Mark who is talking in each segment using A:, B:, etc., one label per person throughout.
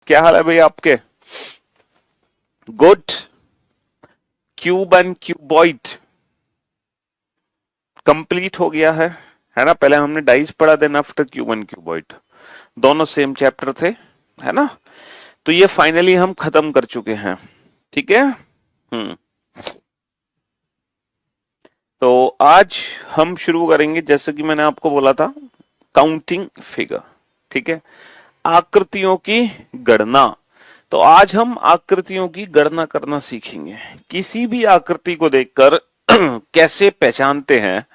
A: क्या हाल है भाई आपके? Good. Cube and cuboid complete हो गया है ना? पहले हमने डाइस पढ़ा, then after cube and cuboid, दोनों सेम चैप्टर थे, है ना? तो ये फाइनली हम खत्म कर चुके हैं, ठीक है। तो आज हम शुरू करेंगे, जैसे कि मैंने आपको बोला था, काउंटिंग फिगर, ठीक है, आकृतियों की गणना। तो आज हम आकृतियों की गणना करना सीखेंगे। किसी भी आकृति को देखकर कैसे पहचानते हैं,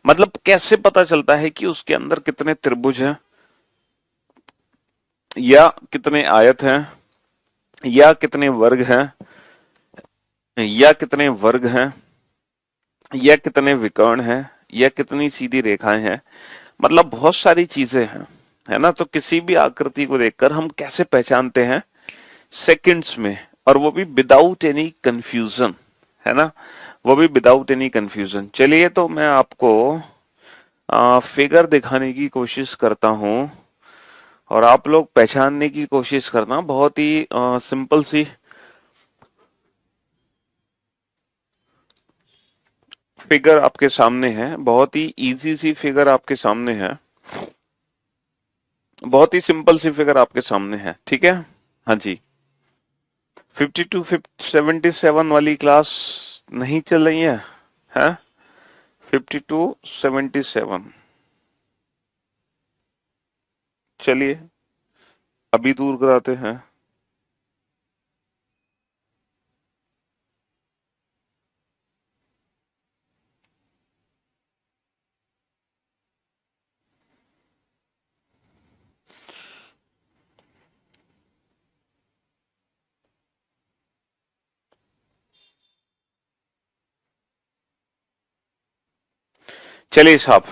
A: मतलब कैसे पता चलता है कि उसके अंदर कितने त्रिभुज हैं, या कितने आयत हैं, या कितने वर्ग हैं, या कितने वर्ग हैं, या कितने विकर्ण हैं, या कितनी सीधी रेखाएं हैं, मतलब बहुत सारी चीजें हैं, है ना? तो किसी भी आकृति को देखकर हम कैसे पहचानते हैं? सेकंड्स में, और वो भी विदाउट एनी कंफ्यूजन, है ना? वो भी विदाउट एनी कंफ्यूजन। चलिए, तो मैं आपको फिगर दिखाने की कोशिश करता हूं और आप लोग पहचानने की कोशिश करना। बहुत ही सिंपल सी फिगर आपके सामने है, बहुत ही इजी सी फिगर आपके सामने है, बहुत ही सिंपल सी फिगर आपके सामने है, ठीक है। हाँ जी। 52-77 वाली क्लास नहीं चल रही है? 52-77, चलिए अभी दूर कराते हैं। चलिए साहब,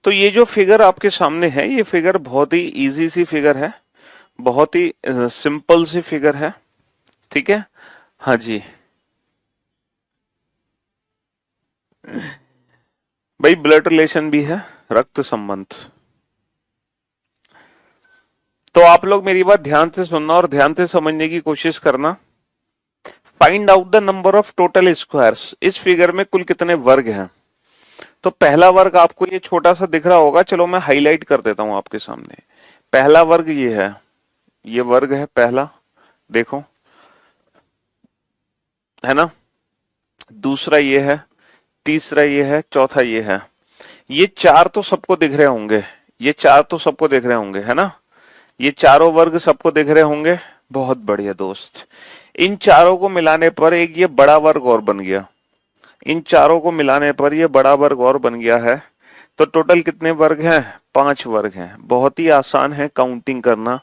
A: तो ये जो फिगर आपके सामने है, ये फिगर बहुत ही इजी सी फिगर है, बहुत ही सिंपल सी फिगर है, ठीक है। हाँ जी। भाई ब्लड रिलेशन भी है, रक्त संबंध। तो आप लोग मेरी बात ध्यान से सुनना और ध्यान से समझने की कोशिश करना। Find out the number of total squares. इस फिगर में कुल कितने वर्ग हैं? तो पहला वर्ग आपको ये छोटा सा दिख रहा होगा, चलो मैं हाईलाइट कर देता हूं आपके सामने। पहला वर्ग ये है, ये वर्ग है पहला, देखो, है ना? दूसरा ये है, तीसरा ये है, चौथा ये है। ये चार तो सबको दिख रहे होंगे, ये चार तो सबको दिख रहे होंगे, है ना? ये चारों वर्ग सबको दिख रहे होंगे। बहुत बढ़िया दोस्त। इन चारों को मिलाने पर एक ये बड़ा वर्ग और बन गया। इन चारों को मिलाने पर ये बड़ा वर्ग और बन गया है। तो टोटल कितने वर्ग हैं? 5 वर्ग हैं। बहुत ही आसान है काउंटिंग करना,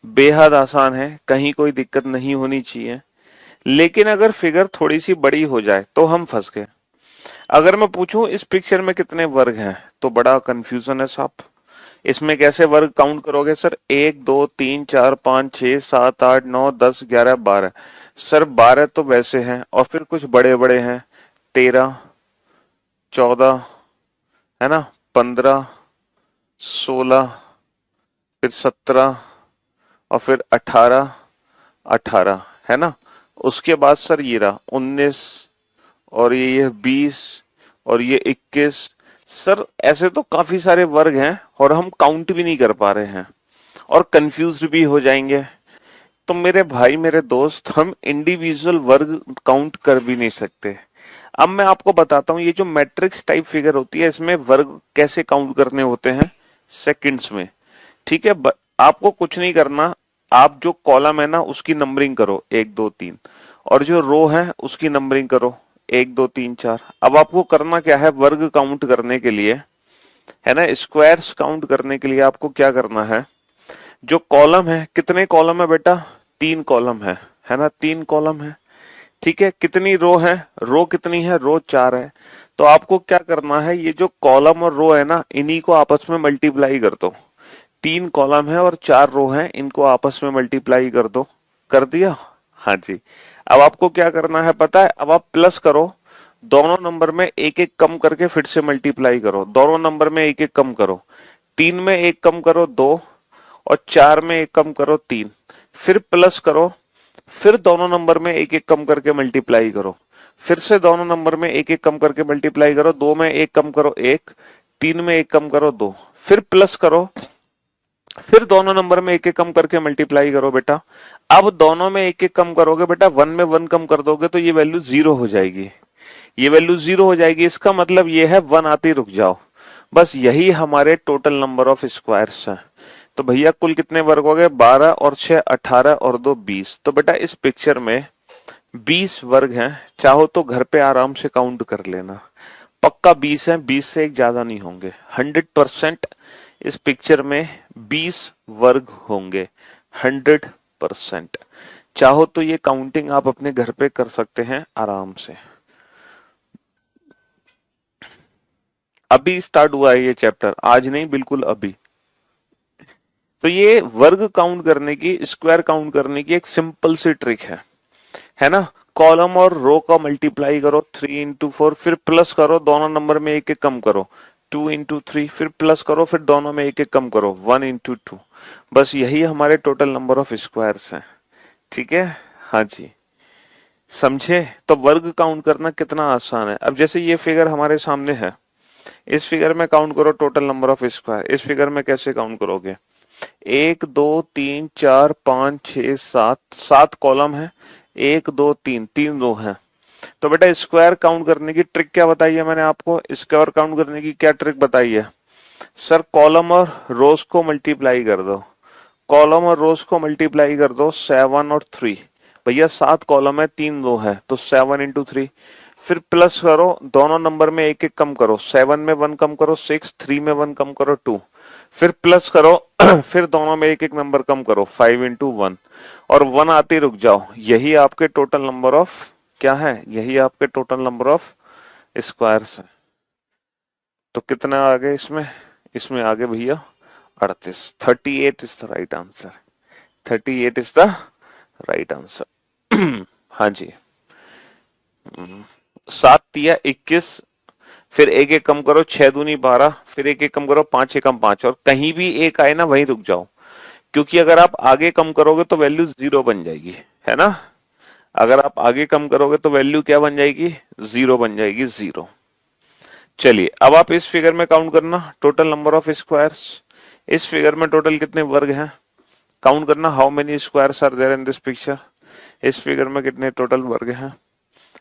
A: बेहद आसान है, कहीं कोई दिक्कत नहीं होनी चाहिए। लेकिन अगर फिगर थोड़ी सी बड़ी हो जाए तो हम फंस गए। अगर मैं पूछूं इस पिक्चर में कितने वर्ग हैं, तो बड़ा कंफ्यूजन है साहब। इसमें कैसे वर्ग काउंट करोगे सर? 1 2 3 4 5 6 7 8 9 10 11 12। सर 12 तो वैसे हैं, और फिर कुछ बड़े बड़े हैं, 13, 14, है ना, 15, 16, फिर 17, और फिर 18, 18, है ना? उसके बाद सर ये रहा 19, और ये 20, और ये 21। सर ऐसे तो काफी सारे वर्ग हैं और हम काउंट भी नहीं कर पा रहे हैं, और कंफ्यूज भी हो जाएंगे। तो मेरे भाई, मेरे दोस्त, हम इंडिविजुअल वर्ग काउंट कर भी नहीं सकते। अब मैं आपको बताता हूँ, ये जो मैट्रिक्स टाइप फिगर होती है, इसमें वर्ग कैसे काउंट करने होते हैं? सेकंड्स में, ठीक है। आपको कुछ नहीं करना, आप जो कॉलम है ना उसकी नंबरिंग करो 1 2 3, और जो रो है उसकी नंबरिंग करो 1 2 3 4। अब आपको करना क्या है? वर्ग काउंट करने के लिए, है ना, स्क्वायर्स काउंट करने के लिए आपको क्या करना है? जो कॉलम है, कितने कॉलम है बेटा? 3 कॉलम है ना? 3 कॉलम है, ठीक है। कितनी रो है? रो कितनी है? रो 4 है। तो आपको क्या करना है? ये जो कॉलम और रो है ना, इन्हीं को आपस में मल्टीप्लाई कर दो। 3 कॉलम है और 4 रो है, इनको आपस में मल्टीप्लाई कर दो। कर दिया? हाँ जी। अब आपको क्या करना है पता है? अब आप प्लस करो, दोनों नंबर में एक एक कम करके फिर से मल्टीप्लाई करो। दोनों नंबर में एक एक कम करो, 3 में एक कम करो 2, और 4 में एक कम करो 3। फिर प्लस करो, फिर दोनों नंबर में एक एक कम करके मल्टीप्लाई करो, फिर से दोनों नंबर में एक एक कम करके मल्टीप्लाई करो, दो में एक कम करो एक, तीन में एक कम करो दो, फिर प्लस करो, फिर दोनों नंबर में एक एक कम करके मल्टीप्लाई करो बेटा। अब दोनों में एक एक कम करोगे बेटा, वन में वन कम कर दोगे तो ये वैल्यू जीरो हो जाएगी, ये वैल्यू जीरो हो जाएगी। इसका मतलब ये है वन आते ही रुक जाओ। बस यही हमारे टोटल नंबर ऑफ स्क्वायर्स हैं। तो भैया कुल कितने वर्ग हो गए? 12 और 6 18 और 2 20। तो बेटा इस पिक्चर में 20 वर्ग हैं। चाहो तो घर पे आराम से काउंट कर लेना, पक्का 20 है, 20 से एक ज्यादा नहीं होंगे। 100% इस पिक्चर में 20 वर्ग होंगे, 100%। चाहो तो ये काउंटिंग आप अपने घर पे कर सकते हैं आराम से। अभी स्टार्ट हुआ है ये चैप्टर, आज नहीं, बिल्कुल अभी। तो ये वर्ग काउंट करने की, स्क्वायर काउंट करने की एक सिंपल सी ट्रिक है ना। कॉलम और रो का मल्टीप्लाई करो 3 इंटू 4, फिर प्लस करो, दोनों नंबर में एक एक कम करो 2 इंटू 3, फिर प्लस करो, फिर दोनों में एक एक कम करो 1 इंटू 2। बस यही हमारे टोटल नंबर ऑफ स्क्वायर्स हैं। ठीक है, हाँ जी, समझे? तो वर्ग काउंट करना कितना आसान है। अब जैसे ये फिगर हमारे सामने है, इस फिगर में काउंट करो टोटल नंबर ऑफ स्क्वायर। इस फिगर में कैसे काउंट करोगे? 1 2 3 4 5 6 7, 7 कॉलम है, 1 2 3, 3 रो है। तो बेटा स्क्वायर काउंट करने की ट्रिक क्या बताई है मैंने आपको? स्क्वायर काउंट करने की क्या ट्रिक बताई है सर? कॉलम और रोज को मल्टीप्लाई कर दो, कॉलम और रोज को मल्टीप्लाई कर दो 7 और 3। भैया 7 कॉलम है, 3 रो है, तो 7 इंटू 3। फिर प्लस करो, दोनों नंबर में एक एक कम करो, 7 में 1 कम करो 6, 3 में 1 कम करो 2। फिर प्लस करो फिर दोनों में एक एक नंबर कम करो 5 इंटू 1, और 1 आते ही रुक जाओ। यही आपके टोटल नंबर ऑफ क्या है? यही आपके टोटल नंबर ऑफ स्क्वायर्स है। तो कितना आ गए इसमें? इसमें आ गए भैया 38। 38 is the right answer. 38 is the right answer. हाँ जी। 7 तिया 21, फिर एक एक कम करो 6 दूनी 12, फिर एक एक कम करो 5 एकम 5, और कहीं भी एक आए ना वहीं रुक जाओ, क्योंकि अगर आप आगे कम करोगे तो वैल्यू जीरो बन जाएगी, है ना। अगर आप आगे कम करोगे तो वैल्यू क्या बन जाएगी? जीरो बन जाएगी, जीरो। चलिए अब आप इस फिगर में काउंट करना टोटल नंबर ऑफ स्क्वायर्स। इस फिगर में टोटल कितने वर्ग हैं? काउंट करना, how many squares are there in this picture. इस फिगर में कितने टोटल वर्ग हैं?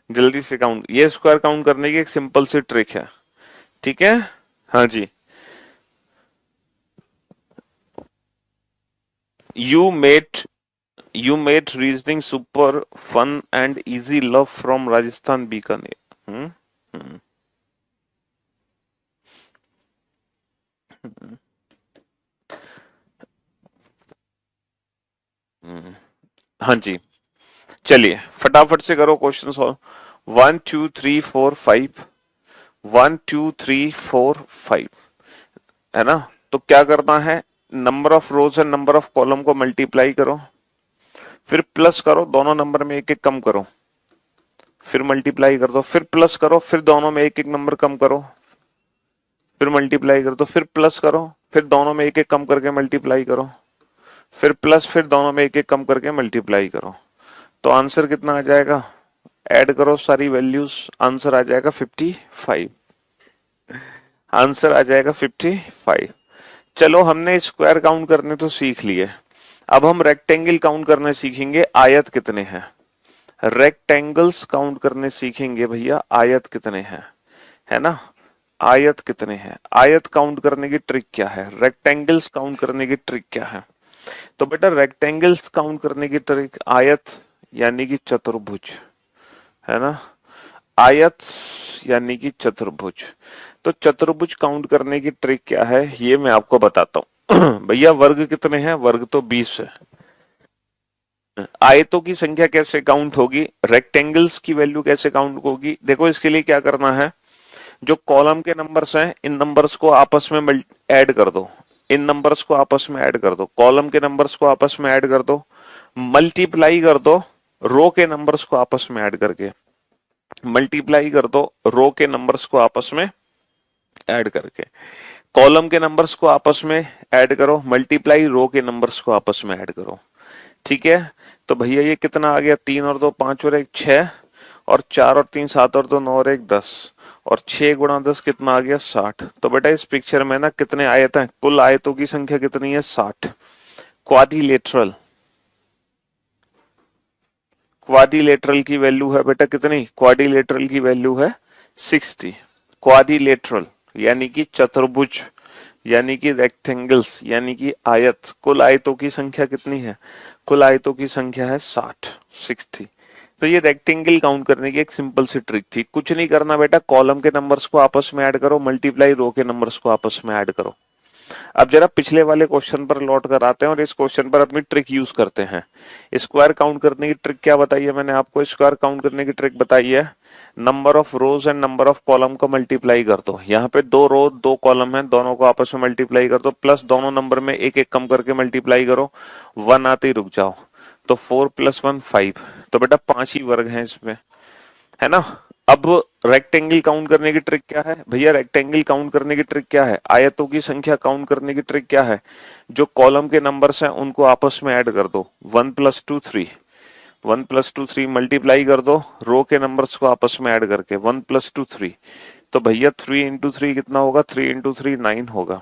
A: जल्दी से काउंट। ये स्क्वायर काउंट करने की एक सिंपल सी ट्रिक है, ठीक है, हाँ जी। You mate you mate reasoning super fun and easy, love from Rajasthan Bikaner. हम्म। हम्म, हाँ जी। चलिए फटाफट से करो क्वेश्चन सॉल्व। 1 2 3 4 5, 1 2 3 4 5, है ना। तो क्या करना है? Number of rose and number of column को मल्टीप्लाई करो, फिर प्लस करो, दोनों नंबर में एक एक कम करो, फिर मल्टीप्लाई कर दो, फिर प्लस करो, फिर दोनों में एक एक नंबर कम करो, फिर मल्टीप्लाई कर दो, फिर प्लस करो, फिर दोनों में एक एक कम करके मल्टीप्लाई करो, फिर प्लस, फिर दोनों में एक एक कम करके मल्टीप्लाई करो। तो आंसर कितना आ जाएगा? ऐड करो सारी वैल्यूज, आंसर आ जाएगा 55। आंसर आ जाएगा 55। चलो हमने स्क्वायर काउंट करने तो सीख लिए, अब हम रेक्टेंगल काउंट करने सीखेंगे। आयत कितने हैं? रेक्टेंगल्स काउंट करने सीखेंगे भैया, आयत कितने हैं, है ना। आयत कितने हैं? आयत काउंट करने की ट्रिक क्या है? रेक्टेंगल्स काउंट करने की ट्रिक क्या है? तो बेटा रेक्टेंगल्स काउंट करने की ट्रिक, आयत यानी कि चतुर्भुज, है ना। आयत यानी कि चतुर्भुज। तो चतुर्भुज काउंट करने की ट्रिक क्या है ये मैं आपको बताता हूँ। भैया वर्ग कितने हैं? वर्ग तो 20 है। आयतों की संख्या कैसे काउंट होगी? रेक्टेंगल्स की वैल्यू कैसे काउंट होगी? देखो इसके लिए क्या करना है, जो कॉलम के नंबर्स हैं इन नंबर्स को आपस में ऐड कर दो, इन नंबर्स को आपस में ऐड कर दो, कॉलम के नंबर्स को आपस में ऐड कर दो, मल्टीप्लाई कर दो रो के नंबर्स को आपस में ऐड करके, मल्टीप्लाई कर दो रो के नंबर्स को आपस में ऐड करके, कॉलम के नंबर्स को आपस में ऐड करो, मल्टीप्लाई रो के नंबर्स को आपस में ऐड करो। ठीक है, तो भैया ये कितना आ गया, 3 और 2 5 और 1 6, और 4 और 3 7 और 2 9 और 1 10, और 6 × 10 कितना आ गया 60। तो बेटा इस पिक्चर में ना कितने आयत हैं, कुल आयतों की संख्या कितनी है 60। क्वाड्रिलेटरल, क्वाड्रिलेटरल की वैल्यू है बेटा कितनी, क्वाड्रिलेटरल की वैल्यू है 60। क्वाड्रिलेटरल यानी कि चतुर्भुज, यानी कि रेक्टेंगल्स, यानी कि आयत, कुल आयतों की संख्या कितनी है, कुल आयतों की संख्या है 60। तो ये रेक्टेंगल काउंट करने की एक सिंपल सी ट्रिक थी, कुछ नहीं करना बेटा, कॉलम के नंबर्स को आपस में ऐड करो, मल्टीप्लाई रो के नंबर्स को आपस में ऐड करो। अब जरा पिछले वाले क्वेश्चन पर लौट कर आते हैं और इस क्वेश्चन पर अपनी ट्रिक यूज करते हैं। स्क्वायर काउंट करने की ट्रिक क्या बताई है मैंने आपको, स्क्वायर काउंट करने की ट्रिक बताई है, number of rose and number of column को मल्टीप्लाई कर दो। यहाँ पे 2 रो 2 कॉलम है, दोनों को आपस में मल्टीप्लाई कर दो, प्लस दोनों नंबर में एक एक कम करके मल्टीप्लाई करो, 1 आते ही रुक जाओ। तो 4 + 1 5, तो बेटा 5 ही वर्ग हैं इसमें, है ना। अब रेक्टेंगल काउंट करने की ट्रिक क्या है भैया, रेक्टेंगल काउंट करने की ट्रिक क्या है, आयतों की संख्या काउंट करने की ट्रिक क्या है, जो कॉलम के नंबर्स हैं उनको आपस में ऐड कर दो, 1 + 2 3, 1 + 2 3 मल्टीप्लाई कर दो रो के नंबर्स को आपस में ऐड करके, 1 + 2 3। तो भैया 3 × 3 कितना होगा, 3 × 3 9 होगा।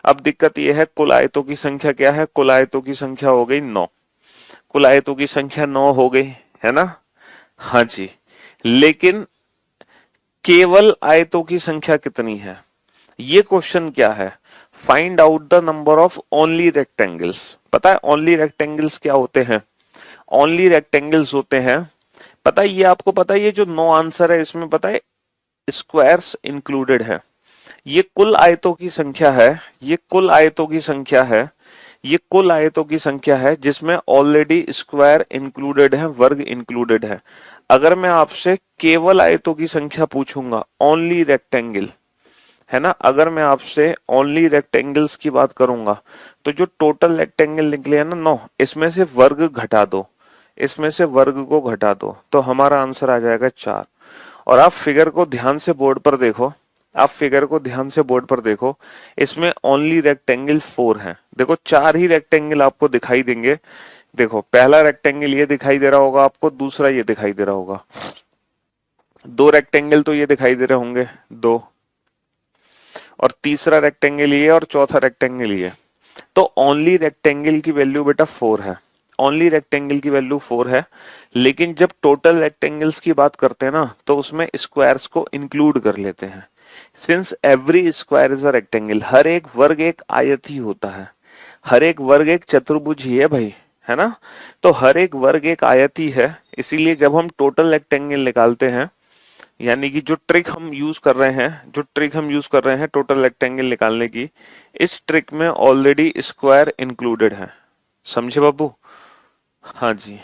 A: अब दिक्कत यह है कुल आयतों की संख्या क्या है, कुल आयतों की संख्या हो गई 9, कुल आयतों की संख्या 9 हो गई, है ना। हाँ जी, लेकिन केवल आयतों की संख्या कितनी है, ये क्वेश्चन क्या है, find out the number of only rectangles. पता है ओनली रेक्टेंगल्स क्या होते हैं, ओनली रेक्टेंगल्स होते हैं, पता है ये आपको पता है, ये जो 9 आंसर है इसमें पता है स्क्वायर्स इंक्लूडेड है। ये कुल आयतों की संख्या है, ये कुल आयतों की संख्या है, ये कुल आयतों की संख्या है जिसमें ऑलरेडी स्क्वायर इंक्लूडेड है, वर्ग इंक्लूडेड है। अगर मैं आपसे केवल आयतों की संख्या पूछूंगा, ओनली रेक्टेंगल, है ना, अगर मैं आपसे ओनली रेक्टेंगल्स की बात करूंगा, तो जो टोटल रेक्टेंगल निकले हैं ना 9, इसमें से वर्ग घटा दो, इसमें से वर्ग को घटा दो, तो हमारा आंसर आ जाएगा 4। और आप फिगर को ध्यान से बोर्ड पर देखो, आप फिगर को ध्यान से बोर्ड पर देखो, इसमें ओनली रेक्टेंगल 4 है। देखो 4 ही रेक्टेंगल आपको दिखाई देंगे, देखो पहला रेक्टेंगल ये दिखाई दे रहा होगा आपको, दूसरा ये दिखाई दे रहा होगा, 2 रेक्टेंगल तो ये दिखाई दे रहे होंगे, 2, और तीसरा रेक्टेंगल ये और चौथा रेक्टेंगल ये। तो ओनली रेक्टेंगल की वैल्यू बेटा 4 है, ओनली रेक्टेंगल की वैल्यू 4 है। लेकिन जब टोटल रेक्टेंगल्स की बात करते हैं ना, तो उसमें स्क्वायर्स को इंक्लूड कर लेते हैं। Since every square is a rectangle, हर एक वर्ग एक आयत ही होता है, हर एक वर्ग एक चतुर्भुज ही है भाई, है ना। तो हर एक वर्ग एक आयत ही है, इसीलिए जब हम टोटल रेक्टेंगल निकालते हैं, यानी कि जो ट्रिक हम यूज कर रहे हैं, जो ट्रिक हम यूज कर रहे हैं टोटल रेक्टेंगल निकालने की, इस ट्रिक में ऑलरेडी स्क्वायर इंक्लूडेड है, समझे बाबू। हाँ जी,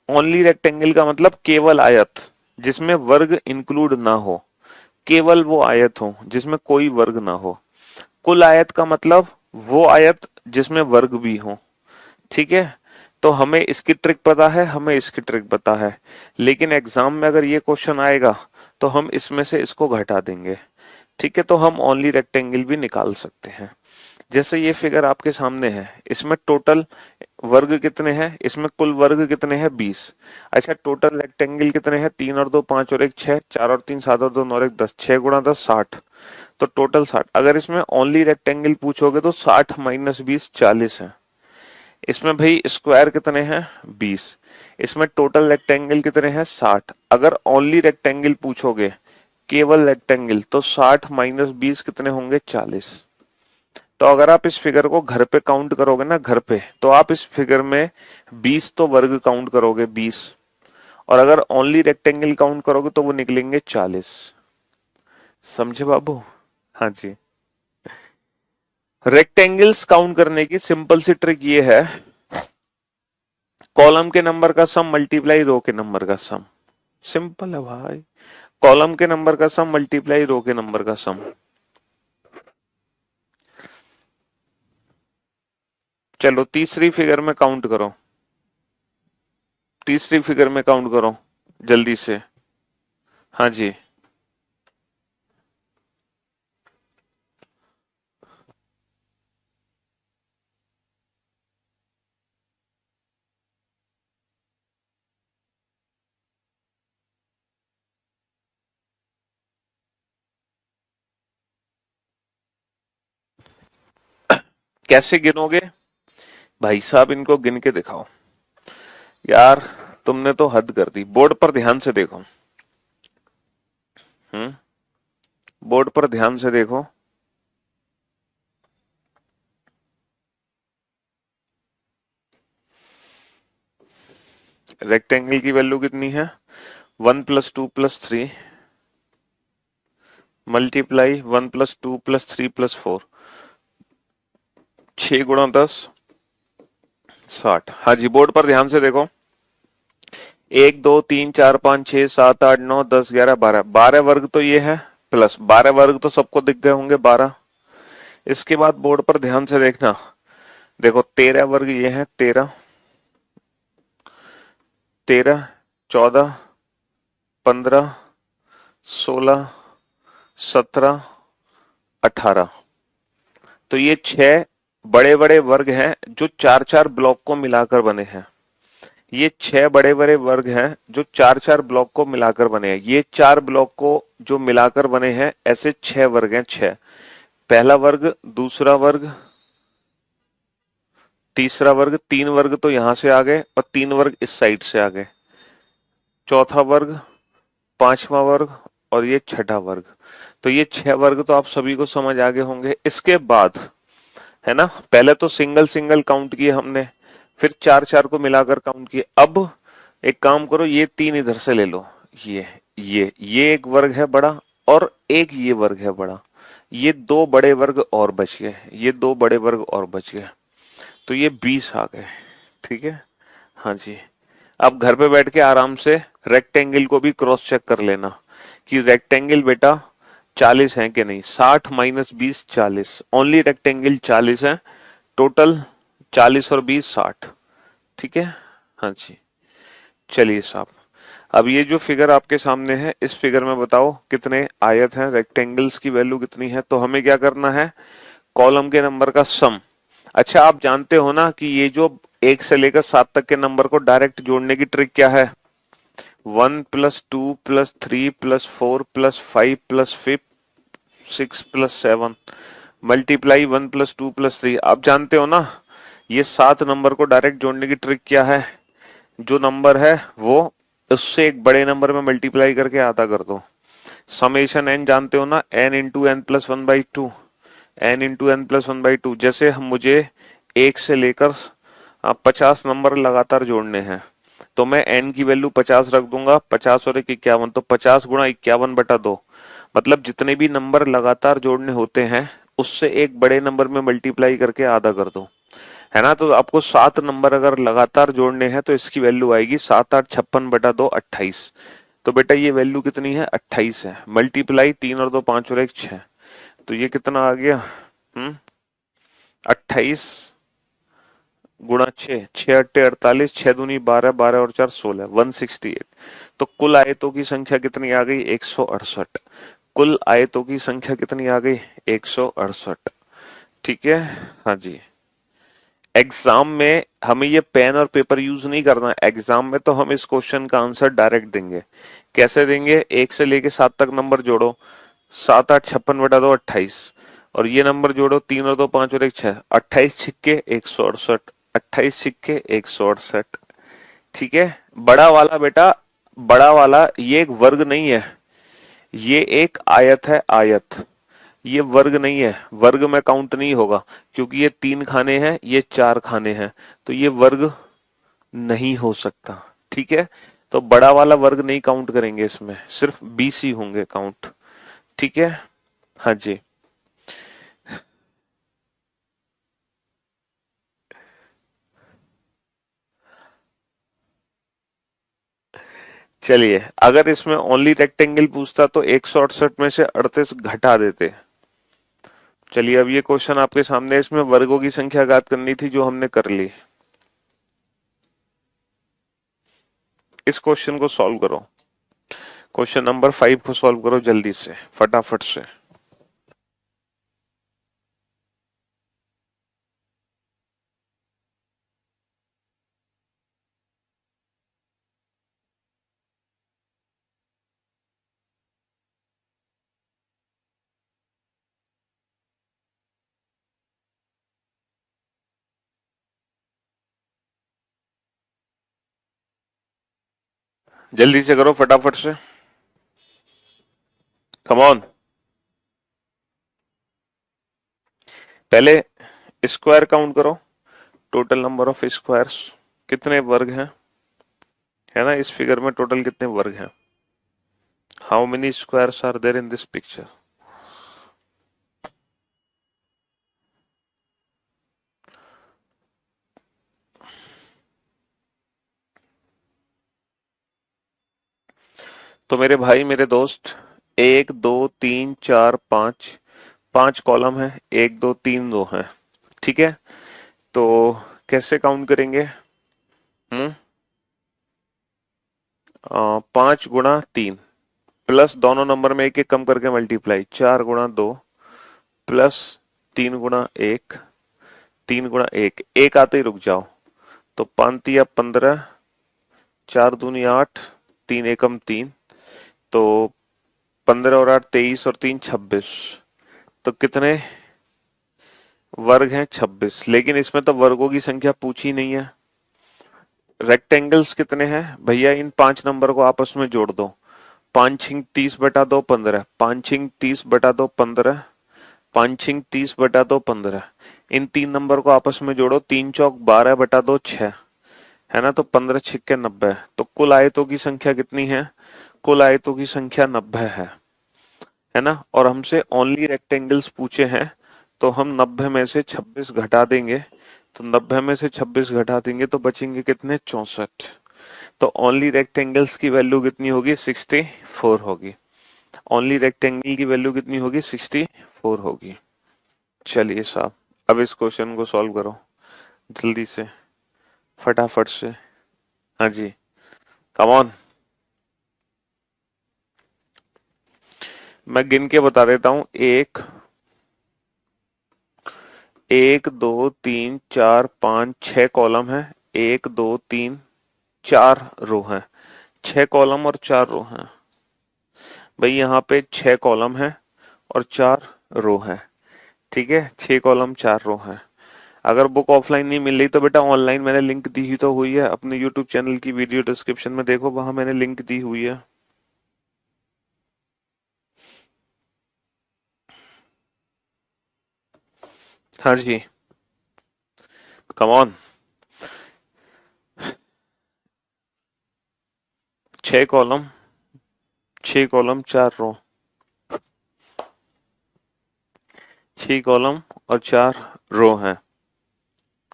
A: ओनली रेक्टेंगल का मतलब केवल आयत जिसमें वर्ग इंक्लूड ना हो, केवल वो आयत हो जिसमें कोई वर्ग ना हो। कुल आयत का मतलब वो आयत जिसमें वर्ग भी हो, ठीक है। तो हमें इसकी ट्रिक पता है, हमें इसकी ट्रिक पता है, लेकिन एग्जाम में अगर ये क्वेश्चन आएगा तो हम इसमें से इसको घटा देंगे, ठीक है। तो हम ओनली रेक्टेंगल भी निकाल सकते हैं। जैसे ये फिगर आपके सामने है, इसमें टोटल वर्ग कितने हैं, इसमें कुल वर्ग कितने हैं 20। अच्छा टोटल रेक्टेंगल कितने हैं, 3 और 2 5 और 1 6, 4 और 3 7 और 2 9 और 1 10, 6 × 10 60। तो टोटल 60। अगर इसमें ओनली रेक्टेंगल पूछोगे तो 60 - 20 40 है। इसमें भाई स्क्वायर कितने हैं 20, इसमें टोटल रेक्टेंगल कितने हैं 60। अगर ओनली रेक्टेंगल पूछोगे, केवल रेक्टेंगल, तो 60 - 20 कितने होंगे 40। तो अगर आप इस फिगर को घर पे काउंट करोगे ना, घर पे, तो आप इस फिगर में 20 तो वर्ग काउंट करोगे 20, और अगर ओनली रेक्टेंगल काउंट करोगे तो वो निकलेंगे 40। समझे बाबू। हाँ जी, रेक्टेंगल्स काउंट करने की सिंपल सी ट्रिक ये है, कॉलम के नंबर का सम मल्टीप्लाई रो के नंबर का सम, सिंपल है भाई। कॉलम के नंबर का सम मल्टीप्लाई रो के नंबर का सम। चलो तीसरी फिगर में काउंट करो, तीसरी फिगर में काउंट करो जल्दी से। हाँ जी, कैसे गिनोगे भाई साहब, इनको गिन के दिखाओ यार। तुमने तो हद कर दी। बोर्ड पर ध्यान से देखो। हम्म। बोर्ड पर ध्यान से देखो। रेक्टेंगल की वैल्यू कितनी है? 1 + 2 + 3 मल्टीप्लाई 1 + 2 + 3 + 4। 6 × 10 60। हाँ जी, बोर्ड पर ध्यान से देखो। 1 2 3 4 5 6 7 8 9 10 11 12। 12 वर्ग तो ये है, प्लस 12 वर्ग तो सबको दिख गए होंगे 12। इसके बाद बोर्ड पर ध्यान से देखना। देखो 13 वर्ग ये है, 13, 13, 14, 15, 16, 17, 18। तो ये 6 बड़े बड़े वर्ग हैं जो चार चार ब्लॉक को मिलाकर बने हैं। ये 6 बड़े बड़े वर्ग हैं जो चार चार ब्लॉक को मिलाकर बने हैं। ये 4 ब्लॉक को जो मिलाकर बने हैं, ऐसे 6 वर्ग हैं। 6, पहला वर्ग, दूसरा वर्ग, तीसरा वर्ग, 3 वर्ग तो यहां से आ गए और 3 वर्ग इस साइड से आ गए, चौथा वर्ग, पांचवा वर्ग और ये छठा वर्ग। तो ये 6 वर्ग तो आप सभी को समझ आ गए होंगे। इसके बाद है ना, पहले तो सिंगल सिंगल काउंट किए हमने, फिर चार चार को मिलाकर काउंट किए। अब एक काम करो, ये 3 इधर से ले लो। ये एक वर्ग है बड़ा और एक ये वर्ग है बड़ा। ये 2 बड़े वर्ग और बच गए, ये 2 बड़े वर्ग और बच गए। तो ये 20 आ गए। ठीक है। हाँ जी। अब घर पे बैठ के आराम से रेक्टेंगल को भी क्रॉस चेक कर लेना कि रेक्टेंगल बेटा 40 है कि नहीं। 60 - 20 40, ओनली रेक्टेंगल 40 है। टोटल 40 और 20 60। ठीक है। हाँ जी। चलिए साहब, अब ये जो फिगर आपके सामने है, इस फिगर में बताओ कितने आयत हैं, रेक्टेंगल्स की वैल्यू कितनी है। तो हमें क्या करना है, कॉलम के नंबर का सम। अच्छा, आप जानते हो ना कि ये जो 1 से लेकर 7 तक के नंबर को डायरेक्ट जोड़ने की ट्रिक क्या है? 1 + 2 + 3 + 4 + 5 + 6 + 7 मल्टीप्लाई 1 + 2 + 3। आप जानते हो ना, ये 7 नंबर को डायरेक्ट जोड़ने की ट्रिक क्या है? जो नंबर है वो उससे एक बड़े नंबर में मल्टीप्लाई करके आधा कर दो। समेशन एन जानते हो ना, n × n + 1/2। n × n + 1/2। जैसे हम मुझे 1 से लेकर 50 नंबर लगातार जोड़ने हैं, तो मैं n की वैल्यू 50 रख दूंगा। 50 और 1 51, तो 50 × 51/2। मतलब जितने भी नंबर लगातार जोड़ने होते हैं, उससे एक बड़े नंबर में मल्टीप्लाई करके आधा कर दो, है ना। तो आपको 7 नंबर अगर लगातार जोड़ने हैं तो इसकी वैल्यू आएगी 7 × 8 = 56/2 28। तो बेटा ये वैल्यू कितनी है? 28 है। मल्टीप्लाई 3 और 2 5 और 1 6। तो ये कितना आ गया? 28 × 6, 6 × 8 = 48, 6 × 2 = 12, 12 और 4 = 16, 168। तो कुल आयतों की संख्या कितनी आ गई? 168। कुल आयतों की संख्या कितनी आ गई? 168। ठीक है। हाँ जी। एग्जाम में हमें ये पेन और पेपर यूज नहीं करना। एग्जाम में तो हम इस क्वेश्चन का आंसर डायरेक्ट देंगे। कैसे देंगे? 1 से लेके 7 तक नंबर जोड़ो, 7 8 56/2 28, और ये नंबर जोड़ो, 3 और 2 5 और 1 6, 28 × 6 = 168, 28 × 6 = 168। ठीक है। बड़ा वाला बेटा, बड़ा वाला ये एक वर्ग नहीं है, ये एक आयत है, आयत। ये वर्ग नहीं है, वर्ग में काउंट नहीं होगा, क्योंकि ये 3 खाने हैं, ये 4 खाने हैं, तो ये वर्ग नहीं हो सकता। ठीक है। तो बड़ा वाला वर्ग नहीं काउंट करेंगे, इसमें सिर्फ 20 ही होंगे काउंट। ठीक है। हाँ जी। चलिए, अगर इसमें ओनली रेक्टेंगल पूछता तो 168 में से 38 घटा देते। चलिए, अब ये क्वेश्चन आपके सामने, इसमें वर्गों की संख्या ज्ञात करनी थी, जो हमने कर ली। इस क्वेश्चन को सॉल्व करो। क्वेश्चन नंबर 5 को सॉल्व करो जल्दी से, फटाफट से। जल्दी से करो फटाफट से, कम ऑन। पहले स्क्वायर काउंट करो, टोटल नंबर ऑफ स्क्वायर्स, कितने वर्ग हैं, है ना, इस फिगर में टोटल कितने वर्ग हैं, how many squares are there in this picture. तो मेरे भाई मेरे दोस्त, एक दो तीन चार पाँच, पांच कॉलम है, एक दो तीन दो है, ठीक है। तो कैसे काउंट करेंगे, हम्म, 5 गुणा 3 प्लस दोनों नंबर में एक एक कम करके मल्टीप्लाई, 4 गुणा 2 प्लस 3 गुणा 1, 3 गुणा 1, एक आते ही रुक जाओ, तो 5 या 15, 4 दूनी 8, 3 एकम 3, तो 15 और 8 23 और 3 26, तो कितने वर्ग हैं, 26। लेकिन इसमें तो वर्गों की संख्या पूछी नहीं है। रेक्टेंगल्स कितने हैं भैया, इन पांच नंबर को आपस में जोड़ दो, 5 छिंग 30 बटा 2 15, 5 छिंग 30 बटा 2 15, 5 छिंग 30 बटा 2 15, इन तीन नंबर को आपस में जोड़ो, 3 चौक 12 बटा 2 6, है ना, तो 15 छिक्के 90, तो कुल आयतों की संख्या कितनी है, कुल आयतों की संख्या 90 है ना। और हमसे ओनली रेक्टेंगल्स पूछे हैं, तो हम 90 में से 26 घटा देंगे, तो 90 में से 26 घटा देंगे तो बचेंगे कितने, 64। तो ओनली रेक्टेंगल्स की वैल्यू कितनी होगी, 64 होगी। ओनली रेक्टेंगल की वैल्यू कितनी होगी, 64 होगी। चलिए साहब, अब इस क्वेश्चन को सॉल्व करो जल्दी से, फटाफट से। हाँ जी, कम ऑन। मैं गिन के बता देता हूं, एक, एक दो तीन चार पाँच छह कॉलम है, एक दो तीन चार रो है, छह कॉलम और चार रो है। भाई यहाँ पे छह कॉलम है और चार रो है, ठीक है, छह कॉलम चार रो है। अगर बुक ऑफलाइन नहीं मिल रही तो बेटा ऑनलाइन मैंने लिंक दी ही तो हुई है, अपने यूट्यूब चैनल की वीडियो डिस्क्रिप्शन में देखो, वहां मैंने लिंक दी हुई है। हाँ जी, कम ऑन। छह कॉलम, छह कॉलम चार रो, छह कॉलम और चार रो हैं,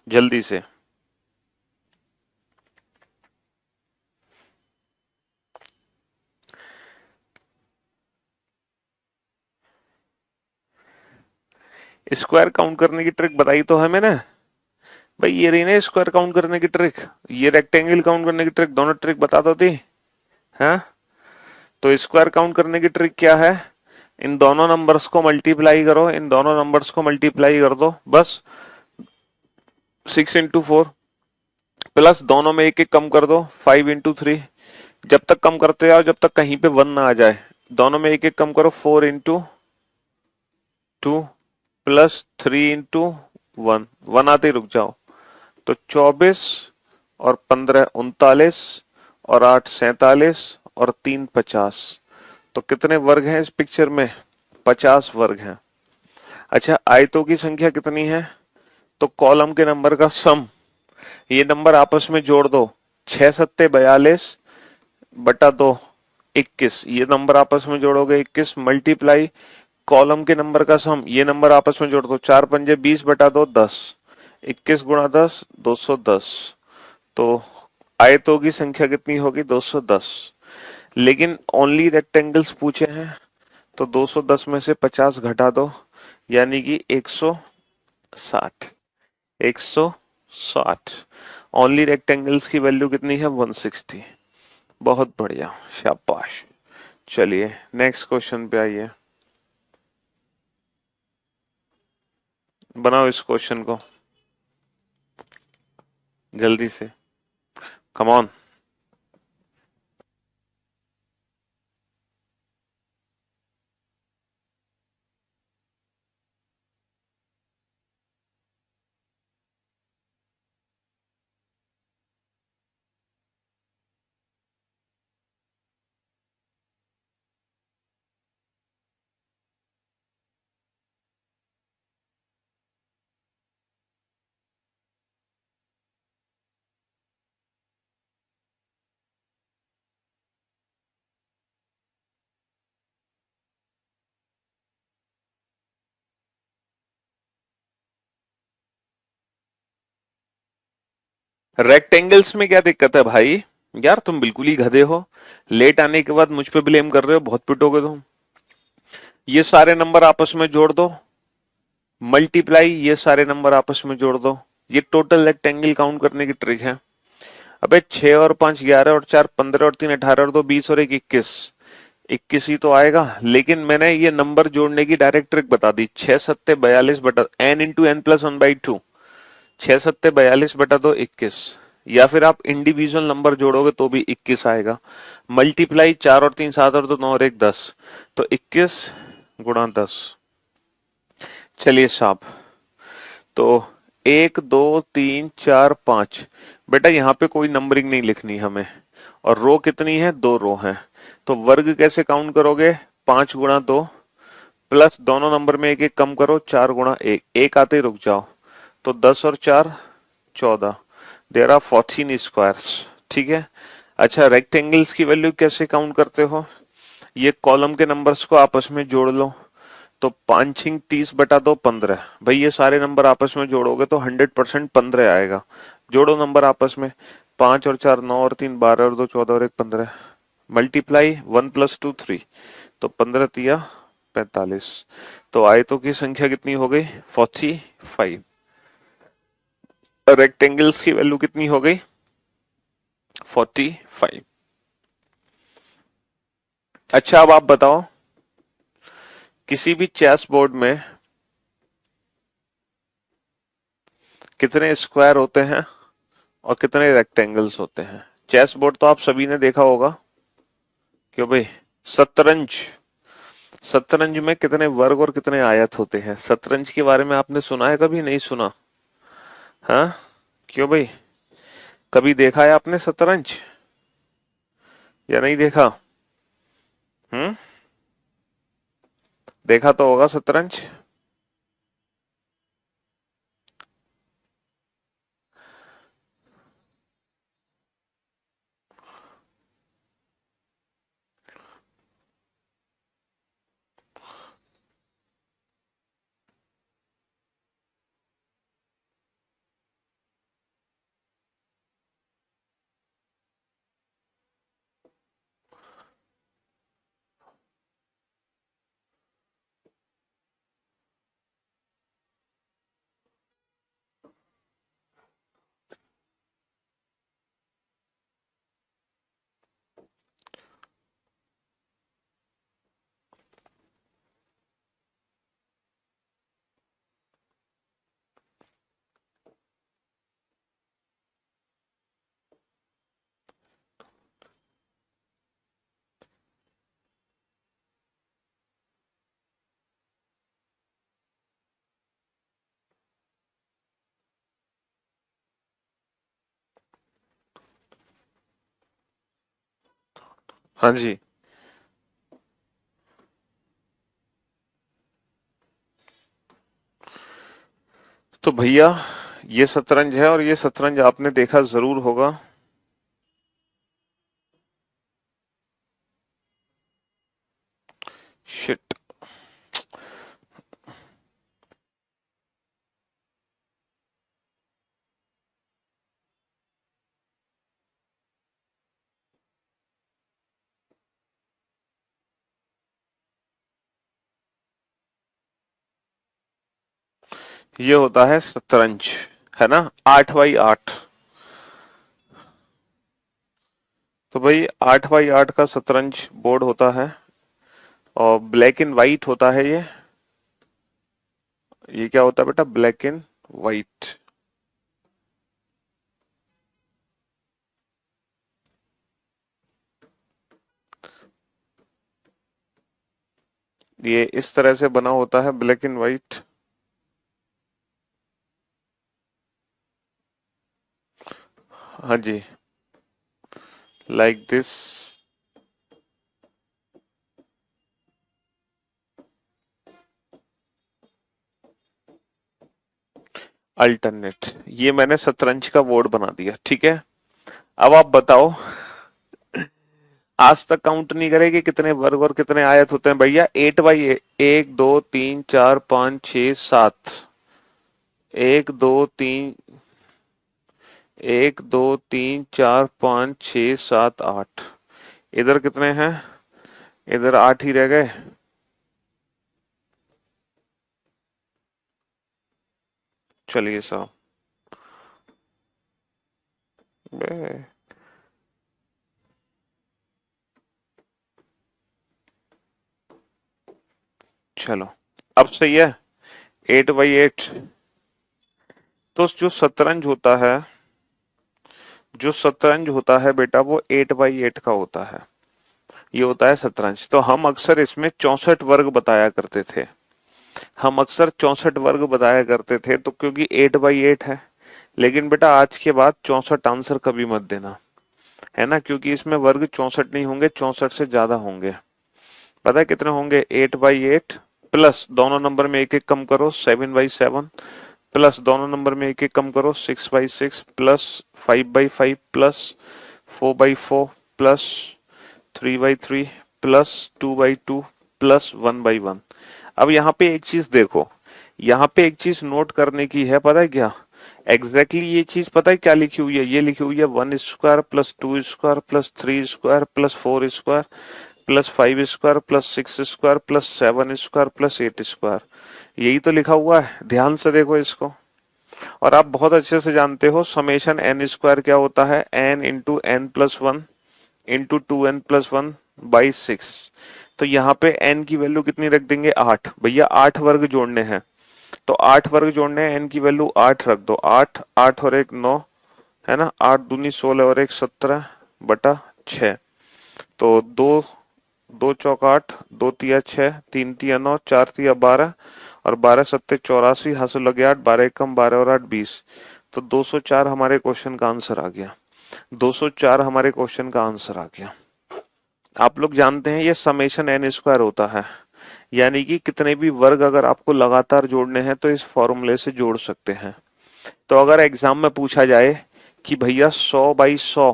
A: जल्दी से। स्क्वायर काउंट करने की ट्रिक बताई तो है मैंने भाई, ये रही ना स्क्वायर काउंट करने की ट्रिक, ये रेक्टेंगल काउंट करने की ट्रिक, दोनों ट्रिक बता दो थी। हाँ, तो स्क्वायर काउंट करने की ट्रिक क्या है, इन दोनों नंबर्स को मल्टीप्लाई करो, इन दोनों नंबर्स को मल्टीप्लाई कर दो बस, 6 into 4, प्लस दोनों में एक एक कम कर दो, 5 into 3, जब तक कम करते जाओ जब तक कहीं पे 1 ना आ जाए, दोनों में एक एक कम करो, 4 into 2 प्लस 3 into 1, 1 आते ही रुक जाओ, तो 24 और 15 39 और 8 47 और 3 50, तो कितने वर्ग हैं इस पिक्चर में, 50 वर्ग हैं। अच्छा, आयतों की संख्या कितनी है, तो कॉलम के नंबर का सम, ये नंबर आपस में जोड़ दो, 6 × 7 = 42 बटा 2 21, ये नंबर आपस में जोड़ोगे 21, मल्टीप्लाई कॉलम के नंबर का सम, ये नंबर आपस में जोड़ दो, 4 × 5 = 20 बटा 2 10, 21 × 10 210, तो आयतों की संख्या कितनी होगी, 210। लेकिन ओनली रेक्टेंगल्स पूछे हैं, तो 210 में से 50 घटा दो, यानी कि 160, 160। ओनली रेक्टेंगल्स की वैल्यू कितनी है, 160। बहुत बढ़िया, शाबाश। चलिए नेक्स्ट क्वेश्चन पे आइए, बनाओ इस क्वेश्चन को जल्दी से, कम ऑन। रेक्टेंगल्स में क्या दिक्कत है भाई? यार तुम बिल्कुल ही गधे हो। लेट आने के बाद मुझ पे ब्लेम कर रहे हो, बहुत पिटोगे तुम। ये सारे नंबर आपस में जोड़ दो, मल्टीप्लाई ये सारे नंबर आपस में जोड़ दो। ये टोटल रेक्टेंगल काउंट करने की ट्रिक है। अबे 6 और 5 11 और 4 15 और 3 18 और 2 20 और 1 21। 21 ही तो आएगा, लेकिन मैंने ये नंबर जोड़ने की डायरेक्ट ट्रिक बता दी। 6 7 42 बटा n इंटू एन प्लस 1/2। 6 7 42 बटा 2 21। या फिर आप इंडिविजुअल नंबर जोड़ोगे तो भी 21 आएगा। मल्टीप्लाई 4 और 3 7 और 2 9 और 1 10। तो 21 गुणा 10। चलिए साहब, तो 1 2 3 4 5। बेटा यहाँ पे कोई नंबरिंग नहीं लिखनी हमें। और रो कितनी है? 2 रो है। तो वर्ग कैसे काउंट करोगे? 5 गुणा 2 प्लस दोनों नंबर में एक एक कम करो, 4 गुणा 1। एक आते ही रुक जाओ। तो 10 और 4 14। There are 14 squares. ठीक है। अच्छा, रेक्टेंगल्स की वैल्यू कैसे काउंट करते हो? ये कॉलम के नंबर्स को आपस में जोड़ लो। तो 5 6 30 बटा 2 15। भाई ये सारे नंबर आपस में जोड़ोगे तो 100% 15 आएगा। जोड़ो नंबर आपस में। 5 और 4 9 और 3 12 और 2 14 और 1 15। मल्टीप्लाई 1 + 2 3। तो 15 × 3 = 45। तो आयतों की संख्या कितनी हो गई? 45। रेक्टेंगल्स की वैल्यू कितनी हो गई? 45। अच्छा, अब आप बताओ, किसी भी चेस बोर्ड में कितने स्क्वायर होते हैं और कितने रेक्टेंगल्स होते हैं? चेस बोर्ड तो आप सभी ने देखा होगा। क्यों भाई? शतरंज। शतरंज में कितने वर्ग और कितने आयत होते हैं? शतरंज के बारे में आपने सुना है कभी? नहीं सुना? हाँ? क्यों भाई? कभी देखा है आपने शतरंज या नहीं देखा? हम्म? देखा तो होगा शतरंज। हाँ जी। तो भैया, ये शतरंज है और ये शतरंज आपने देखा जरूर होगा। शिट। ये होता है शतरंज, है ना? 8x8। तो भाई 8x8 का शतरंज बोर्ड होता है और ब्लैक एंड वाइट होता है ये। ये क्या होता है बेटा? Black and white. ये इस तरह से बना होता है, ब्लैक एंड वाइट। हाँ जी, लाइक दिस। अल्टरनेट। ये मैंने शतरंज का बोर्ड बना दिया, ठीक है। अब आप बताओ, आज तक काउंट नहीं करेगी कितने वर्ग और कितने आयत होते हैं भैया? 8x8। 1 2 3 4 5 6 7। 1 2 3। एक दो तीन चार पाँच छ सात आठ। इधर कितने हैं? इधर 8 ही रह गए। चलिए साहब। बे- चलो, अब सही है। 8/8। तो जो शतरंज होता है, जो शतरंज होता है बेटा, वो 8/8 का होता है। ये होता है शतरंज। तो हम अक्सर इसमें 64 वर्ग बताया करते थे। हम अक्सर 64 वर्ग बताया करते थे, तो क्योंकि 8/8 है। लेकिन बेटा आज के बाद 64 आंसर कभी मत देना, है ना, क्योंकि इसमें वर्ग 64 नहीं होंगे, 64 से ज्यादा होंगे। पता है कितने होंगे? 8/8 प्लस दोनों नंबर में एक एक कम करो 7/7, प्लस दोनों नंबर में एक एक कम करो 6/6, plus 5/5, plus 4/4, plus 3/3, plus 2/2, plus 1/1। अब यहाँ पे एक चीज देखो, यहाँ पे एक चीज नोट करने की है, पता है क्या? एग्जैक्टली ये चीज पता है क्या लिखी हुई है? ये लिखी हुई है 1 square plus 2 square plus 3 square plus 4 square plus 5 square plus 6 square plus 7 square plus 8 square. यही तो लिखा हुआ है, ध्यान से देखो इसको। और आप बहुत अच्छे से जानते हो समेशन एन स्क्वायर क्या होता है? N into n plus one into 2n+1 by 6। तो यहाँ पे n की वैल्यू कितनी रख देंगे? 8। भैया 8 वर्ग जोड़ने हैं, तो 8 वर्ग जोड़ने हैं, n की वैल्यू 8 रख दो। 8, 8 और 1 9, है ना, 8 दूनी 16 और 1 17/6। तो दो, 2 चौक 8, 2 तिया 6, 3 तिया 9, 4 तिया 12, और 12 सत्ते 84, हासिल लगे 8, 12 एकम 12 और 8 20। तो 204 हमारे क्वेश्चन का आंसर आ गया। 204 हमारे क्वेश्चन का आंसर आ गया। आप लोग जानते हैं ये समेशन एन स्क्वायर होता है, यानी कि कितने भी वर्ग अगर आपको लगातार जोड़ने हैं तो इस फॉर्मूले से जोड़ सकते हैं। तो अगर एग्जाम में पूछा जाए कि भैया 100/100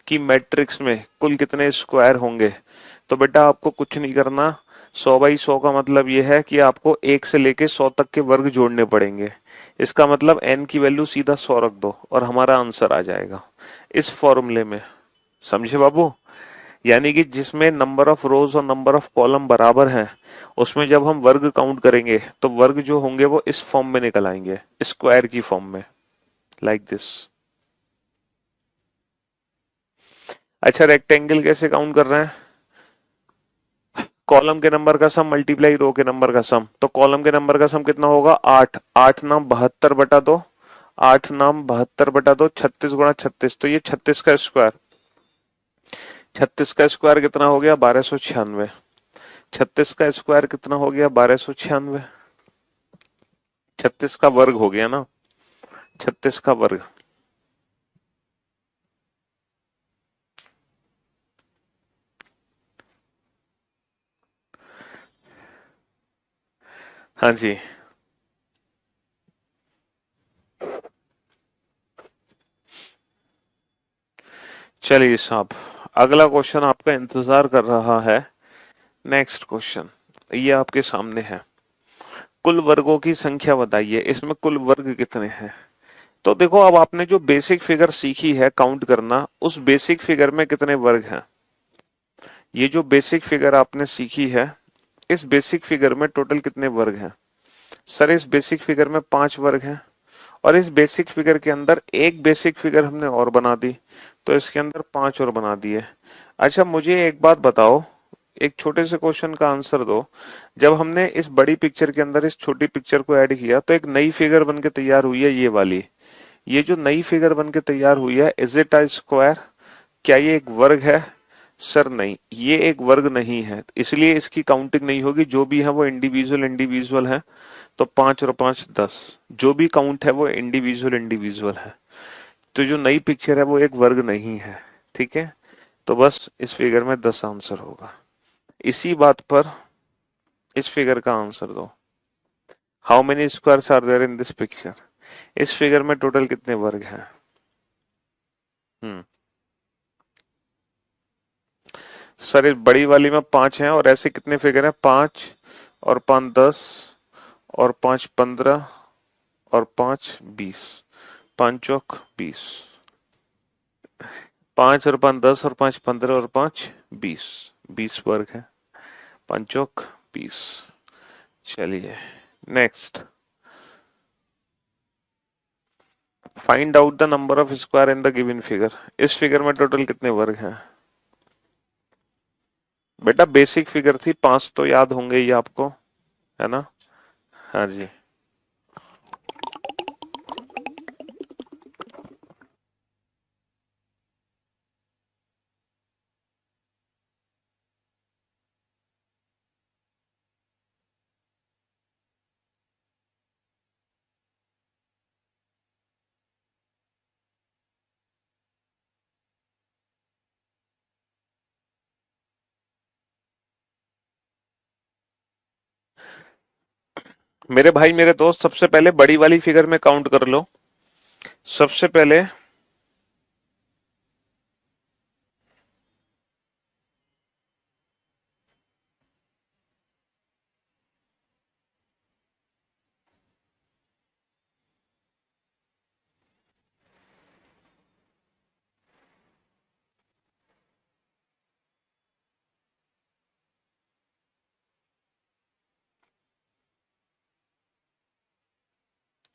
A: की मैट्रिक्स में कुल कितने स्क्वायर होंगे, तो बेटा आपको कुछ नहीं करना। 100/100 का मतलब यह है कि आपको 1 से लेके 100 तक के वर्ग जोड़ने पड़ेंगे। इसका मतलब n की वैल्यू सीधा 100 रख दो और हमारा आंसर आ जाएगा इस फॉर्मूले में। समझे बाबू? यानी कि जिसमें नंबर ऑफ रोज और नंबर ऑफ कॉलम बराबर हैं, उसमें जब हम वर्ग काउंट करेंगे तो वर्ग जो होंगे वो इस फॉर्म में निकल आएंगे, स्क्वायर की फॉर्म में, लाइक दिस। अच्छा, रेक्टेंगल कैसे काउंट कर रहे हैं? कॉलम के नंबर का सम मल्टीप्लाई रो के नंबर का सम। तो कॉलम के नंबर का सम कितना होगा? 8। 8 नाम 72/2, 8 नाम 72/2, 36 × 36, तो ये 36 का स्क्वायर। 36 का स्क्वायर कितना हो गया? 1296। 36 का स्क्वायर कितना हो गया? 1296। 36 का वर्ग हो गया ना, 36 का वर्ग। हाँ जी। चलिए साहब, अगला क्वेश्चन आपका इंतजार कर रहा है। नेक्स्ट क्वेश्चन ये आपके सामने है। कुल वर्गों की संख्या बताइए, इसमें कुल वर्ग कितने हैं? तो देखो, अब आपने जो बेसिक फिगर सीखी है काउंट करना, उस बेसिक फिगर में कितने वर्ग हैं? ये जो बेसिक फिगर आपने सीखी है, इस बेसिक फिगर में टोटल कितने वर्ग हैं? सर इस बेसिक फिगर में 5 वर्ग हैं, और इस बेसिक फिगर के अंदर एक बेसिक फिगर हमने और बना दी, तो इसके अंदर 5 और बना दिए। अच्छा मुझे एक बात बताओ, एक छोटे से क्वेश्चन का आंसर दो। जब हमने इस बड़ी पिक्चर के अंदर इस छोटी पिक्चर को ऐड किया तो एक नई फिगर बन के तैयार हुई है, ये वाली। ये जो नई फिगर बन के तैयार हुई है, इज इट अ स्क्वायर? क्या ये एक वर्ग है? सर नहीं, ये एक वर्ग नहीं है, इसलिए इसकी काउंटिंग नहीं होगी। जो भी है वो इंडिविजुअल इंडिविजुअल है। तो 5 और 5 10, जो भी काउंट है वो इंडिविजुअल इंडिविजुअल है। तो जो नई पिक्चर है वो एक वर्ग नहीं है। ठीक है, तो बस इस फिगर में 10 आंसर होगा। इसी बात पर इस फिगर का आंसर दो। How many squares are there in this picture? इस फिगर में टोटल कितने वर्ग हैं? हम्म। सर इस बड़ी वाली में 5 हैं, और ऐसे कितने फिगर हैं? 5 और 5 10, और 5 15, और 5 20। 5 चौक 20। पांच और पांच 10 और पांच 15 और पांच 20। 20 वर्ग है। पंचोक 20। चलिए next. Find out the number of square in the given figure. इस फिगर में टोटल कितने वर्ग हैं? बेटा बेसिक फिगर थी, 5 तो याद होंगे ही आपको, है ना? हाँ जी। मेरे भाई मेरे दोस्त, सबसे पहले बड़ी वाली फिगर में काउंट कर लो। सबसे पहले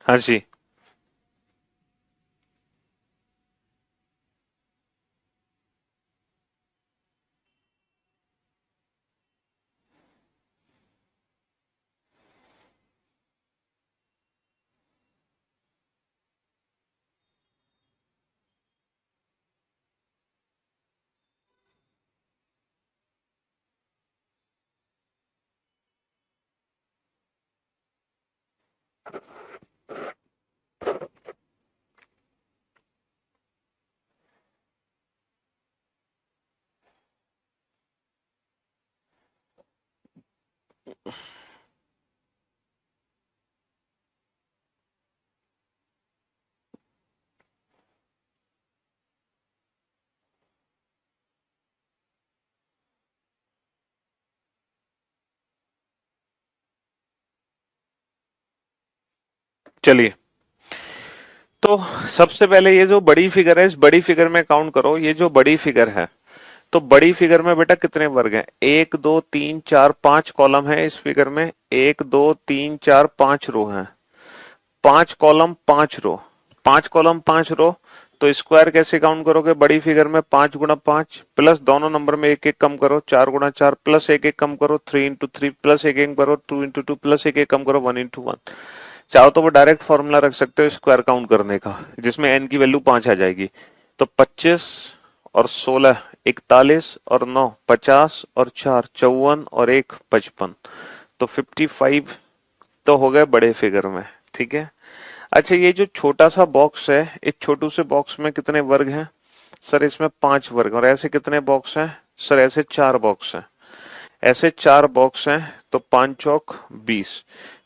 A: हाँ जी। चलिए, तो सबसे पहले ये जो बड़ी फिगर है, इस बड़ी फिगर में काउंट करो। ये जो बड़ी फिगर है, तो बड़ी फिगर में बेटा कितने वर्ग हैं? 1 2 3 4 5 कॉलम है इस फिगर में। 1 2 3 4 5 रो हैं। 5 कॉलम 5 रो। 5 कॉलम 5 रो। तो स्क्वायर कैसे काउंट करोगे बड़ी फिगर में? 5 गुणा 5 प्लस दोनों नंबर में एक एक कम करो, 4 गुणा 4 प्लस एक एक कम करो, 3 इंटू 3 प्लस एक एक करो, 2 इंटू 2 प्लस एक एक कम करो, 1 इंटू 1। चाहो तो वो डायरेक्ट फॉर्मूला रख सकते हो स्क्वायर काउंट करने का, जिसमें एन की वैल्यू 5 आ जाएगी। तो 25 और 16 41 और 9 50 और 4 54 और 1 55। तो 55 तो हो गए बड़े फिगर में। ठीक है। अच्छा, ये जो छोटा सा बॉक्स है, इस छोटू से बॉक्स में कितने वर्ग हैं? सर इसमें 5 वर्ग। और ऐसे कितने बॉक्स हैं? सर ऐसे 4 बॉक्स हैं। ऐसे 4 बॉक्स हैं, तो 5 चौक 20।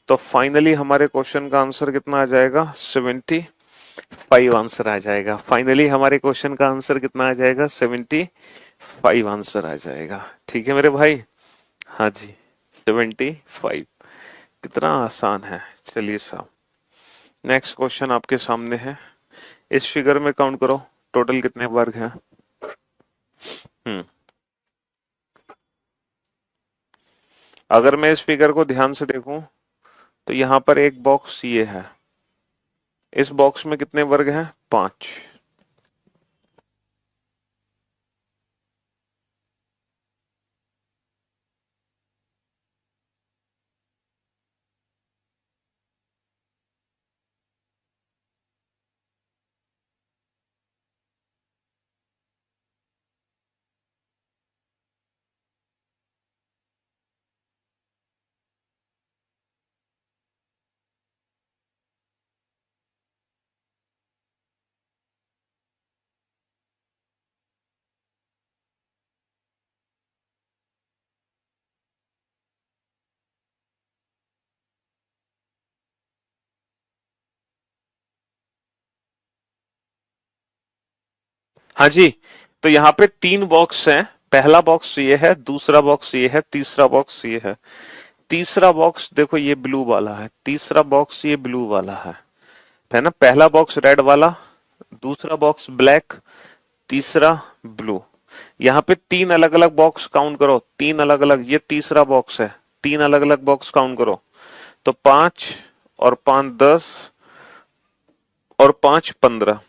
A: तो फाइनली हमारे क्वेश्चन का आंसर कितना आ जाएगा? 75 आंसर आ जाएगा। फाइनली हमारे क्वेश्चन का आंसर कितना आ जाएगा? 75 आंसर आ जाएगा। ठीक है मेरे भाई। हाँ जी, 75। कितना आसान है। चलिए साहब, नेक्स्ट क्वेश्चन आपके सामने है। इस फिगर में काउंट करो, टोटल कितने वर्ग हैं? हम्म। अगर मैं इस फिगर को ध्यान से देखूं, तो यहां पर एक बॉक्स ये है। इस बॉक्स में कितने वर्ग हैं? 5। हाँ जी, तो यहाँ पे 3 बॉक्स हैं। पहला बॉक्स ये है, दूसरा बॉक्स ये है, तीसरा बॉक्स ये है। तीसरा बॉक्स देखो ये ब्लू वाला है, तीसरा बॉक्स ये ब्लू वाला है ना? पहला बॉक्स रेड वाला, दूसरा बॉक्स ब्लैक, तीसरा ब्लू। यहाँ पे तीन अलग अलग बॉक्स काउंट करो, तीन अलग अलग, ये तीसरा बॉक्स है, तीन अलग अलग बॉक्स काउंट करो। तो 5 और 5 10 और 5 15,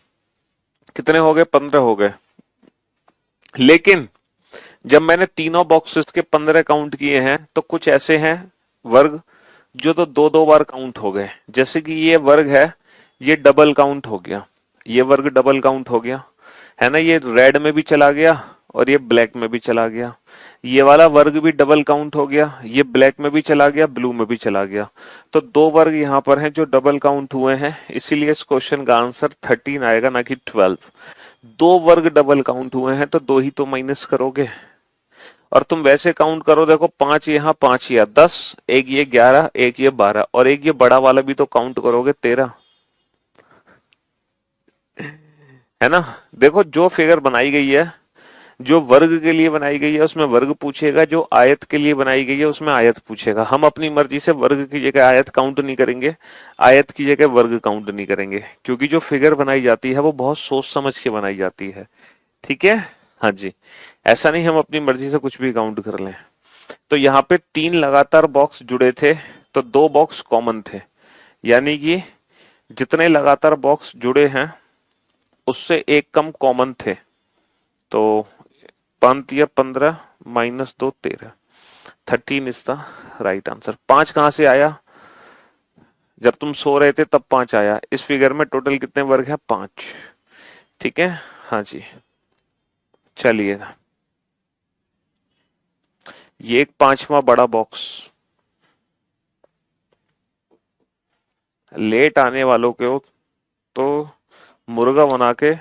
A: कितने हो गए? 15 हो गए। लेकिन जब मैंने तीनों बॉक्सेस के 15 काउंट किए हैं तो कुछ ऐसे हैं वर्ग जो तो दो दो बार काउंट हो गए। जैसे कि ये वर्ग है, ये डबल काउंट हो गया, ये वर्ग डबल काउंट हो गया, है ना? ये रेड में भी चला गया और ये ब्लैक में भी चला गया। ये वाला वर्ग भी डबल काउंट हो गया, ये ब्लैक में भी चला गया, ब्लू में भी चला गया। तो दो वर्ग यहाँ पर हैं जो डबल काउंट हुए हैं, इसीलिए इस क्वेश्चन का आंसर 13 आएगा, ना कि 12। दो वर्ग डबल काउंट हुए हैं तो दो ही तो माइनस करोगे। और तुम वैसे काउंट करो, देखो 5 यहाँ 5 यहाँ 10, एक ये 11, एक ये 12, और एक ये बड़ा वाला भी तो काउंट करोगे 13, है ना? देखो जो फिगर बनाई गई है, जो वर्ग के लिए बनाई गई है उसमें वर्ग पूछेगा, जो आयत के लिए बनाई गई है उसमें आयत पूछेगा। हम अपनी मर्जी से वर्ग की जगह आयत काउंट नहीं करेंगे, आयत की जगह वर्ग काउंट नहीं करेंगे, क्योंकि जो फिगर बनाई जाती है वो बहुत सोच समझ के बनाई जाती है। ठीक है? हाँ जी। ऐसा नहीं हम अपनी मर्जी से कुछ भी काउंट कर लें। तो यहाँ पे तीन लगातार बॉक्स जुड़े थे तो दो बॉक्स कॉमन थे, यानी कि जितने लगातार बॉक्स जुड़े हैं उससे एक कम कॉमन थे। तो 5 15 -2 13, 13 इज द राइट आंसर। 5 कहां से आया? जब तुम सो रहे थे तब 5 आया। इस फिगर में टोटल कितने वर्ग हैं? 5। ठीक है? हाँ जी। चलिए, ये एक पांचवा बड़ा बॉक्स, लेट आने वालों को तो मुर्गा बना के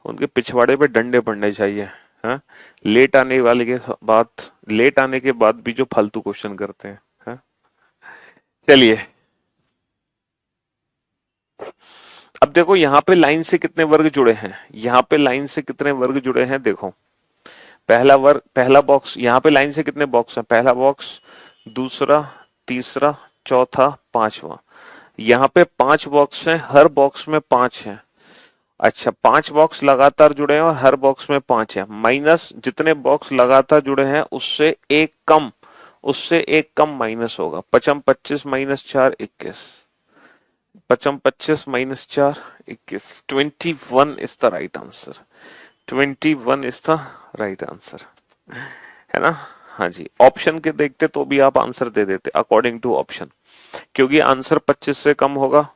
A: उनके पिछवाड़े पे डंडे पड़ने चाहिए। हाँ, लेट आने वाले के बाद, लेट आने के बाद भी जो फालतू क्वेश्चन करते हैं। हाँ? चलिए, अब देखो यहाँ पे लाइन से कितने वर्ग जुड़े हैं, यहाँ पे लाइन से कितने वर्ग जुड़े हैं देखो। पहला वर्ग, पहला बॉक्स, यहाँ पे लाइन से कितने बॉक्स हैं? पहला बॉक्स, दूसरा, तीसरा, चौथा, पांचवा। यहाँ पे 5 बॉक्स हैं, हर बॉक्स में 5 हैं। अच्छा, 5 बॉक्स लगातार जुड़े हैं और हर बॉक्स में 5 है, माइनस जितने बॉक्स लगातार जुड़े हैं उससे एक कम, उससे एक कम माइनस होगा। 5 25 -4 21, 5 25 -4 21, 21 is the right answer. 21 is the right answer, है ना? हाँ जी। ऑप्शन के देखते तो भी आप आंसर दे देते अकॉर्डिंग टू ऑप्शन, क्योंकि आंसर 25 से कम होगा,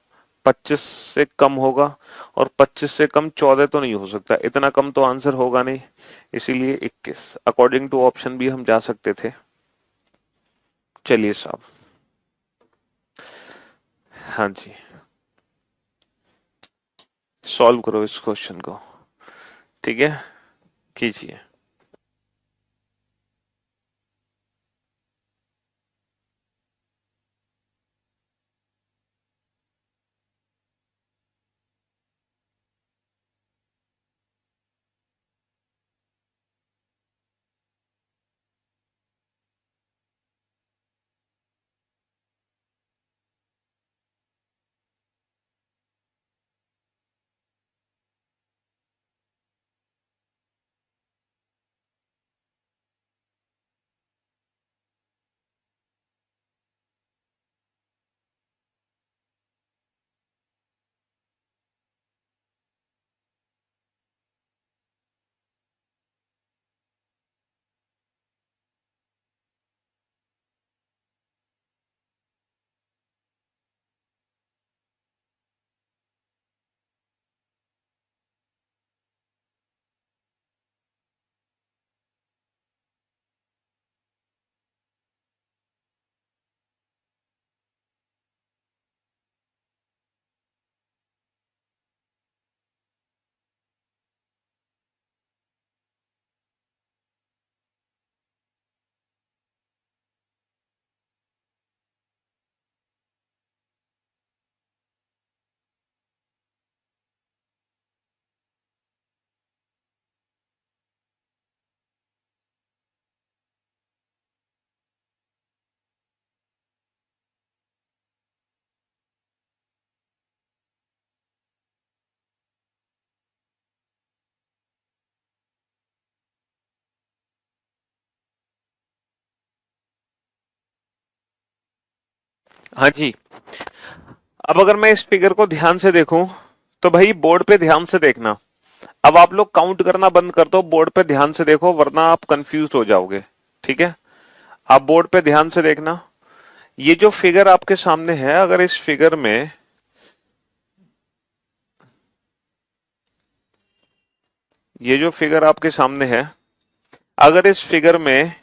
A: 25 से कम होगा, और 25 से कम 14 तो नहीं हो सकता, इतना कम तो आंसर होगा नहीं, इसीलिए 21 अकॉर्डिंग टू ऑप्शन भी हम जा सकते थे। चलिए साहब, हाँ जी, सॉल्व करो इस क्वेश्चन को। ठीक है, कीजिए। हाँ जी। अब अगर मैं इस फिगर को ध्यान से देखूं तो भाई बोर्ड पे ध्यान से देखना। अब आप लोग काउंट करना बंद कर दो, बोर्ड पे ध्यान से देखो वरना आप कंफ्यूज हो जाओगे। ठीक है, आप बोर्ड पे ध्यान से देखना। ये जो फिगर आपके सामने है, अगर इस फिगर में ये जो फिगर आपके सामने है, अगर इस फिगर में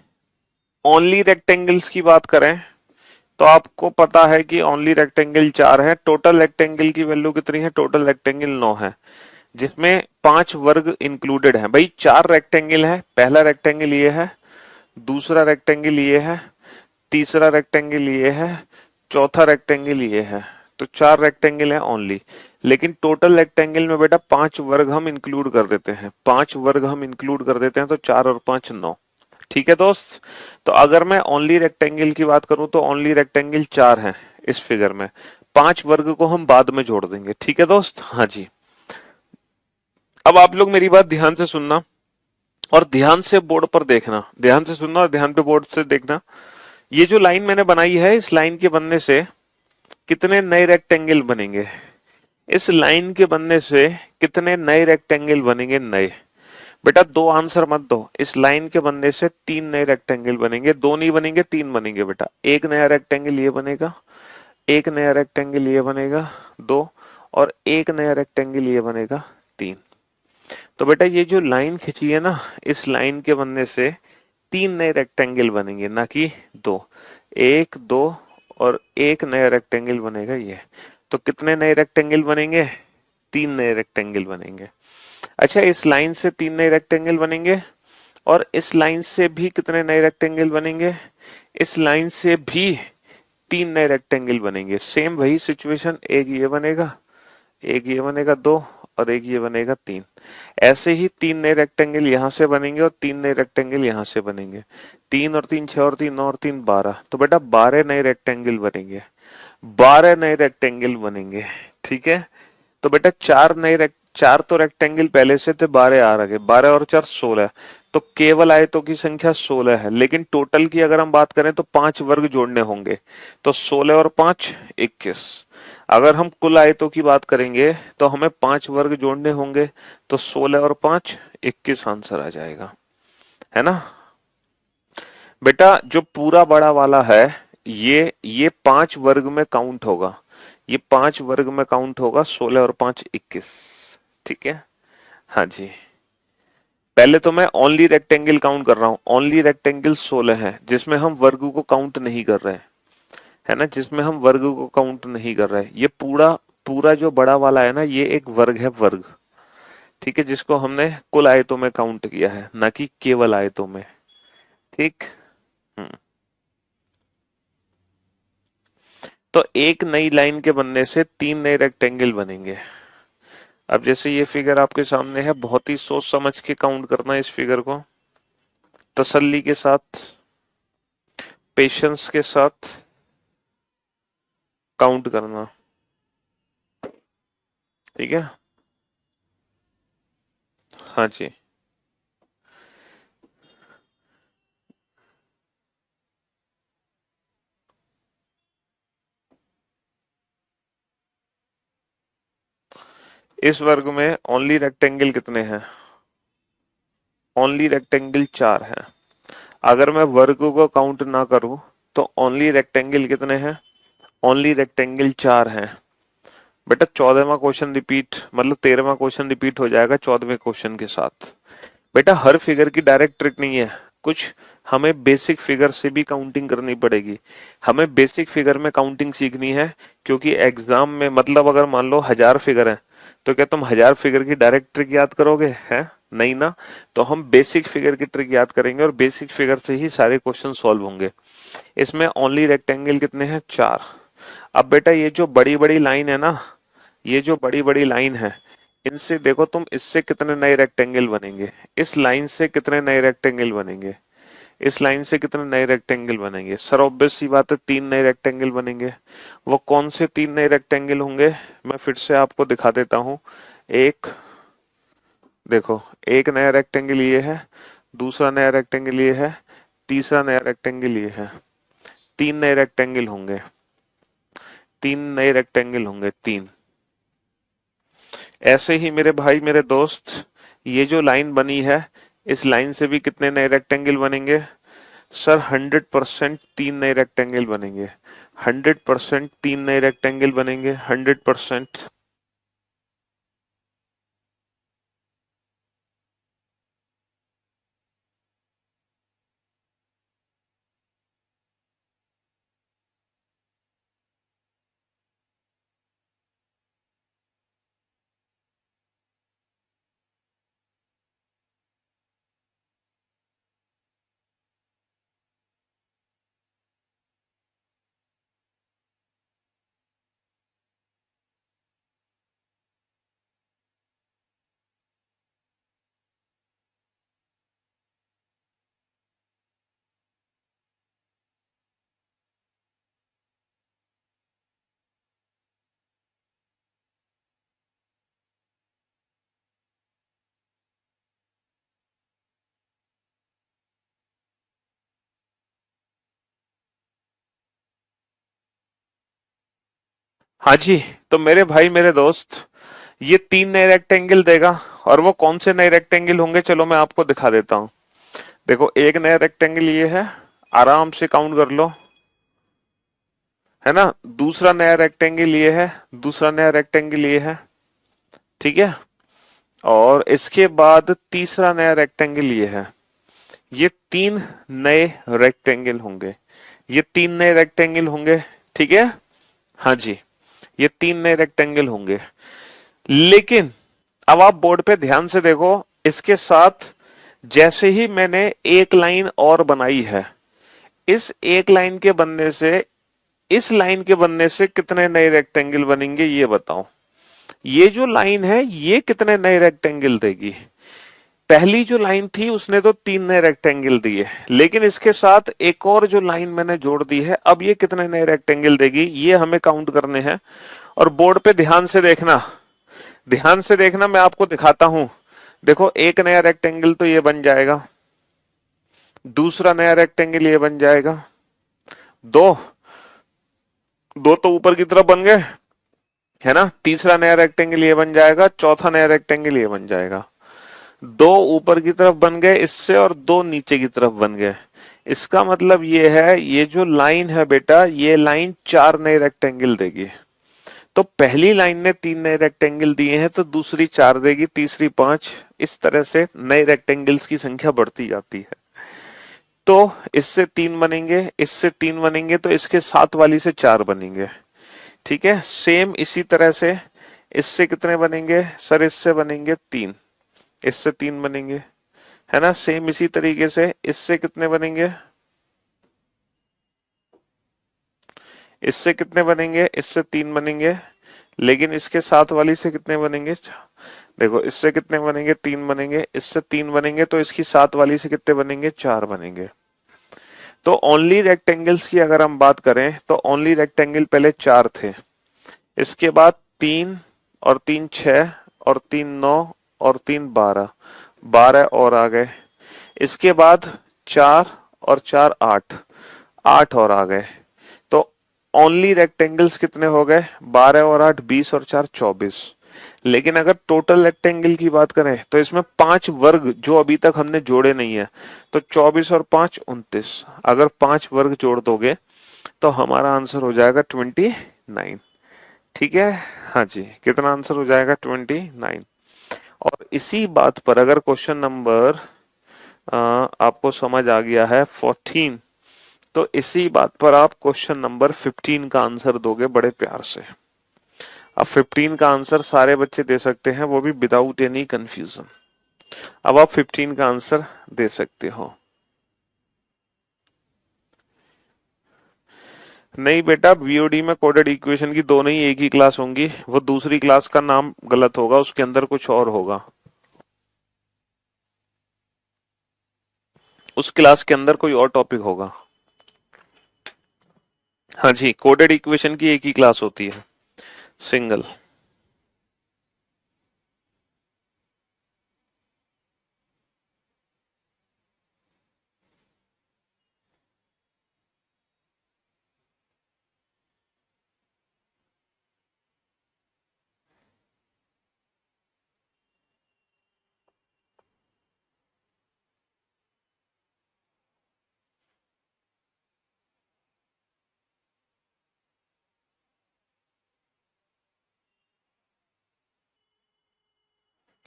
A: ओनली रेक्टेंगल्स की बात करें तो आपको पता है कि ओनली रेक्टेंगल 4 है। टोटल रेक्टेंगल की वैल्यू कितनी है? टोटल रेक्टेंगल 9 है, जिसमें 5 वर्ग इंक्लूडेड है। भाई 4 रेक्टेंगल है, पहला रेक्टेंगल ये है, दूसरा रेक्टेंगल ये है, तीसरा रेक्टेंगल ये है, चौथा रेक्टेंगल ये है। तो 4 रेक्टेंगल है ओनली, लेकिन टोटल रेक्टेंगल में बेटा 5 वर्ग हम इंक्लूड कर देते हैं। 5 वर्ग हम इंक्लूड कर देते हैं तो 4 और 5 9। ठीक है दोस्त। तो अगर मैं ओनली रेक्टेंगल की बात करूं तो ओनली रेक्टेंगल 4 है इस फिगर में। 5 वर्ग को हम बाद में जोड़ देंगे। ठीक है दोस्त। हाँ जी। अब आप लोग मेरी बात ध्यान से सुनना और ध्यान से बोर्ड पर देखना। ध्यान से सुनना और ध्यान पे बोर्ड से देखना। ये जो लाइन मैंने बनाई है, इस लाइन के बनने से कितने नए रेक्टेंगल बनेंगे? इस लाइन के बनने से कितने नए रेक्टेंगल बनेंगे? नए। बेटा दो आंसर मत दो। इस लाइन के बनने से 3 नए रेक्टेंगल बनेंगे। दो नहीं बनेंगे, 3 बनेंगे बेटा। एक नया रेक्टेंगल ये बनेगा, एक नया रेक्टेंगल ये बनेगा, 2, और एक नया रेक्टेंगल ये बनेगा, 3। तो बेटा ये जो लाइन खींची है ना, इस लाइन के बनने से 3 नए रेक्टेंगल बनेंगे, ना कि 2। 1, 2 और एक नया रेक्टेंगल बनेगा ये। तो कितने नए रेक्टेंगल बनेंगे? 3 नए रेक्टेंगल बनेंगे। अच्छा, इस लाइन से 3 नए रेक्टेंगल बनेंगे और इस लाइन से भी कितने नए रेक्टेंगल बनेंगे? इस लाइन से भी 3 नए रेक्टेंगल बनेंगे। सेम वही सिचुएशन, एक ये बनेगा, एक ये बनेगा 2 और एक ये बनेगा 3। ऐसे ही 3 नए रेक्टेंगल यहां से बनेंगे और 3 नए रेक्टेंगल यहां से बनेंगे। 3 और 3 6 और 3 9 और 3 12। तो बेटा 12 नए रेक्टेंगल बनेंगे। 12 नए रेक्टेंगल बनेंगे। ठीक है। तो बेटा चार तो रेक्टेंगल पहले से थे, 12 आ रहे, 12 और 4 16। तो केवल आयतों की संख्या 16 है, लेकिन टोटल की अगर हम बात करें तो 5 वर्ग जोड़ने होंगे। तो 16 और 5 21। अगर हम कुल आयतों की बात करेंगे तो हमें 5 वर्ग जोड़ने होंगे। तो 16 और 5 21 आंसर आ जाएगा, है ना? बेटा जो पूरा बड़ा वाला है, ये 5 वर्ग में काउंट होगा। ये 5 वर्ग में काउंट होगा। 16 और 5 21। ठीक है। हाँ जी। पहले तो मैं ओनली रेक्टेंगल काउंट कर रहा हूं। ओनली रेक्टेंगल 16 है, जिसमें हम वर्ग को काउंट नहीं कर रहे हैं, है ना, जिसमें हम वर्ग को काउंट नहीं कर रहे। ये पूरा पूरा जो बड़ा वाला है ना, ये एक वर्ग है, वर्ग। ठीक है, जिसको हमने कुल आयतों में काउंट किया है, ना कि केवल आयतों में। ठीक। हम्म। तो एक नई लाइन के बनने से 3 नए रेक्टेंगल बनेंगे। अब जैसे ये फिगर आपके सामने है, बहुत ही सोच समझ के काउंट करना इस फिगर को, तसल्ली के साथ, पेशेंस के साथ काउंट करना। ठीक है। हाँ जी। इस वर्ग में ओनली रेक्टेंगल कितने हैं? ओनली रेक्टेंगल 4 है। अगर मैं वर्ग को काउंट ना करूं तो ओनली रेक्टेंगल कितने हैं? ओनली रेक्टेंगल 4 हैं। बेटा 14वां क्वेश्चन रिपीट, मतलब 13वां क्वेश्चन रिपीट हो जाएगा 14वें क्वेश्चन के साथ। बेटा हर फिगर की डायरेक्ट ट्रिक नहीं है, कुछ हमें बेसिक फिगर से भी काउंटिंग करनी पड़ेगी। हमें बेसिक फिगर में काउंटिंग सीखनी है, क्योंकि एग्जाम में, मतलब अगर मान लो 1000 फिगर है, तो क्या तुम 1000 फिगर की डायरेक्ट ट्रिक याद करोगे? है नहीं ना। तो हम बेसिक फिगर की ट्रिक याद करेंगे और बेसिक फिगर से ही सारे क्वेश्चन सॉल्व होंगे। इसमें ओनली रेक्टेंगल कितने हैं? 4। अब बेटा ये जो बड़ी बड़ी लाइन है ना, ये जो बड़ी बड़ी लाइन है, इनसे देखो तुम, इससे कितने नए रेक्टेंगल बनेंगे? इस लाइन से कितने नए रेक्टेंगल बनेंगे? इस लाइन से कितने नए रेक्टेंगल बनेंगे? सर ऑब्वियस सी बात है, 3 नए रेक्टेंगल बनेंगे। वो कौन से 3 नए रेक्टेंगल होंगे? मैं फिर से आपको दिखा देता हूं। एक, देखो, एक नया रेक्टेंगल ये है, दूसरा नया रेक्टेंगल ये है, तीसरा नया रेक्टेंगल ये है। 3 नए रेक्टेंगल होंगे। तीन नए रेक्टेंगल होंगे, तीन। ऐसे ही मेरे भाई मेरे दोस्त, ये जो लाइन बनी है, इस लाइन से भी कितने नए रेक्टेंगल बनेंगे? सर 100% तीन नए रेक्टेंगल बनेंगे, 100% तीन नए रेक्टेंगल बनेंगे, 100%। हाँ जी, तो मेरे भाई मेरे दोस्त, ये तीन नए रेक्टेंगल देगा। और वो कौन से नए रेक्टेंगल होंगे, चलो मैं आपको दिखा देता हूँ। देखो, एक नया रेक्टेंगल ये है, आराम से काउंट कर लो, है ना। दूसरा नया रेक्टेंगल ये है, दूसरा नया रेक्टेंगल ये है, ठीक है। और इसके बाद तीसरा नया रेक्टेंगल ये है। ये तीन नए रेक्टेंगल होंगे, ये तीन नए रेक्टेंगल होंगे, ठीक है। हाँ जी, ये तीन नए रेक्टेंगल होंगे। लेकिन अब आप बोर्ड पे ध्यान से देखो, इसके साथ जैसे ही मैंने एक लाइन और बनाई है, इस एक लाइन के बनने से, इस लाइन के बनने से कितने नए रेक्टेंगल बनेंगे, ये बताओ। ये जो लाइन है, ये कितने नए रेक्टेंगल देगी? पहली जो लाइन थी उसने तो तीन नए रेक्टेंगल दिए, लेकिन इसके साथ एक और जो लाइन मैंने जोड़ दी है, अब ये कितने नए रेक्टेंगल देगी, ये हमें काउंट करने हैं। और बोर्ड पे ध्यान से देखना, ध्यान से देखना, मैं आपको दिखाता हूं। देखो, एक नया रेक्टेंगल तो ये बन जाएगा, दूसरा नया रेक्टेंगल ये बन जाएगा, दो, दो तो ऊपर की तरफ बन गए, है ना। तीसरा नया रेक्टेंगल ये बन जाएगा, चौथा नया रेक्टेंगल ये बन जाएगा। दो ऊपर की तरफ बन गए इससे, और दो नीचे की तरफ बन गए। इसका मतलब ये है, ये जो लाइन है बेटा, ये लाइन चार नए रेक्टेंगल देगी। तो पहली लाइन ने तीन नए रेक्टेंगल दिए हैं, तो दूसरी चार देगी, तीसरी पांच। इस तरह से नए रेक्टेंगल्स की संख्या बढ़ती जाती है। तो इससे तीन बनेंगे, इससे तीन बनेंगे, तो इसके साथ वाली से चार बनेंगे, ठीक है। सेम इसी तरह से इससे कितने बनेंगे सर? इससे बनेंगे तीन, इससे तीन बनेंगे, है ना। सेम इसी तरीके से इससे कितने बनेंगे? इससे कितने बनेंगे? इससे तीन बनेंगे, लेकिन इसके साथ वाली से कितने बनेंगे? देखो, इससे कितने बनेंगे? तीन बनेंगे, इससे तीन बनेंगे, तो इसकी साथ वाली से कितने बनेंगे? चार बनेंगे। तो ओनली रेक्टेंगल्स की अगर हम बात करें, तो ओनली रेक्टेंगल पहले चार थे, इसके बाद तीन, और तीन छह, और तीन नौ, और तीन बारह, बारह और आ गए। इसके बाद चार और चार आठ, आठ और आ गए। तो ओनली रेक्टेंगल्स कितने हो गए? 12 और 8 20, और 4 24। लेकिन अगर टोटल रेक्टेंगल की बात करें, तो इसमें पांच वर्ग जो अभी तक हमने जोड़े नहीं है, तो 24 और 5 29। अगर पांच वर्ग जोड़ दोगे तो हमारा आंसर हो जाएगा 29, ठीक है। हाँ जी, कितना आंसर हो जाएगा? 29। और इसी बात पर अगर क्वेश्चन नंबर आपको समझ आ गया है 14, तो इसी बात पर आप क्वेश्चन नंबर 15 का आंसर दोगे बड़े प्यार से। अब 15 का आंसर सारे बच्चे दे सकते हैं, वो भी विदाउट एनी कंफ्यूजन। अब आप 15 का आंसर दे सकते हो। नहीं बेटा, वीओडी में कोडेड इक्वेशन की दोनों ही एक ही क्लास होंगी, वो दूसरी क्लास का नाम गलत होगा, उसके अंदर कुछ और होगा। उस क्लास के अंदर कोई और टॉपिक होगा। हाँ जी, कोडेड इक्वेशन की एक ही क्लास होती है, सिंगल।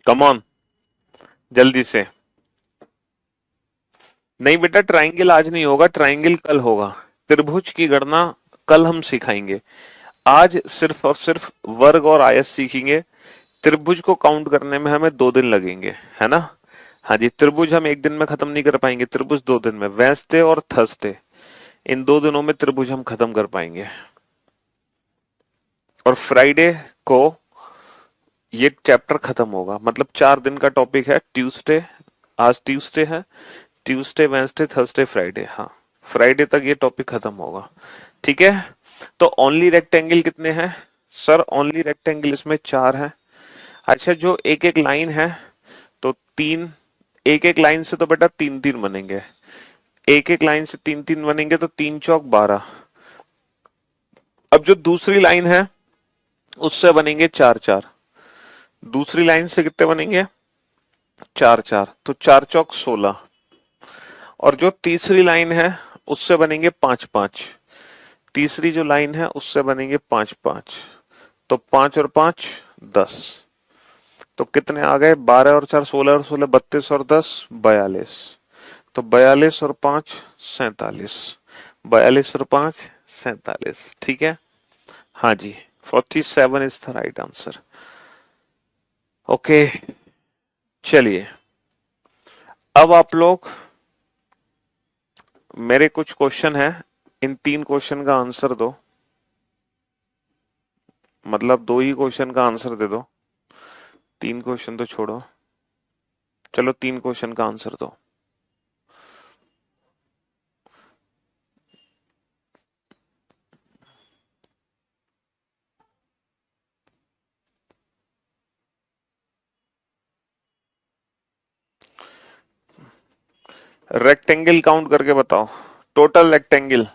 A: कम ऑन, जल्दी से। नहीं बेटा, ट्राइंगल आज नहीं होगा, ट्राइंगल कल होगा। त्रिभुज की गणना कल हम सिखाएंगे। आज सिर्फ और सिर्फ वर्ग और आयत सीखेंगे। त्रिभुज को काउंट करने में हमें 2 दिन लगेंगे, है ना। हाँ जी, त्रिभुज हम एक दिन में खत्म नहीं कर पाएंगे, त्रिभुज 2 दिन में, वेंसडे और थर्सडे, इन 2 दिनों में त्रिभुज हम खत्म कर पाएंगे। और फ्राइडे को ये चैप्टर खत्म होगा, मतलब 4 दिन का टॉपिक है। ट्यूसडे, आज ट्यूसडे है, ट्यूसडे वेंसडे थर्सडे फ्राइडे, हाँ फ्राइडे तक ये टॉपिक खत्म होगा। ठीक है। तो ओनली रेक्टेंगल कितने हैं सर? ओनली रेक्टेंगल इसमें 4 है। अच्छा, जो एक एक लाइन है तो 3, एक एक लाइन से तो बेटा 3 3 बनेंगे, एक एक लाइन से 3 3 बनेंगे, तो 3 चौक 12। अब जो दूसरी लाइन है उससे बनेंगे 4 4, दूसरी लाइन से कितने बनेंगे? 4 4, तो 4 चौक 16। और जो तीसरी लाइन है उससे बनेंगे 5 5, तीसरी जो लाइन है उससे बनेंगे 5 5, तो 5 और 5 10। तो कितने आ गए? 12 और 4 16, और 16 32, और 10 42। तो 42 और 5 47, 42 और 5 47। ठीक है। हाँ जी, 47 is the right answer. Okay, चलिए अब आप लोग, मेरे कुछ क्वेश्चन है, इन 3 क्वेश्चन का आंसर दो, मतलब 2 ही क्वेश्चन का आंसर दे दो, 3 क्वेश्चन तो छोड़ो, चलो 3 क्वेश्चन का आंसर दो। रेक्टेंगल काउंट करके बताओ, total rectangle.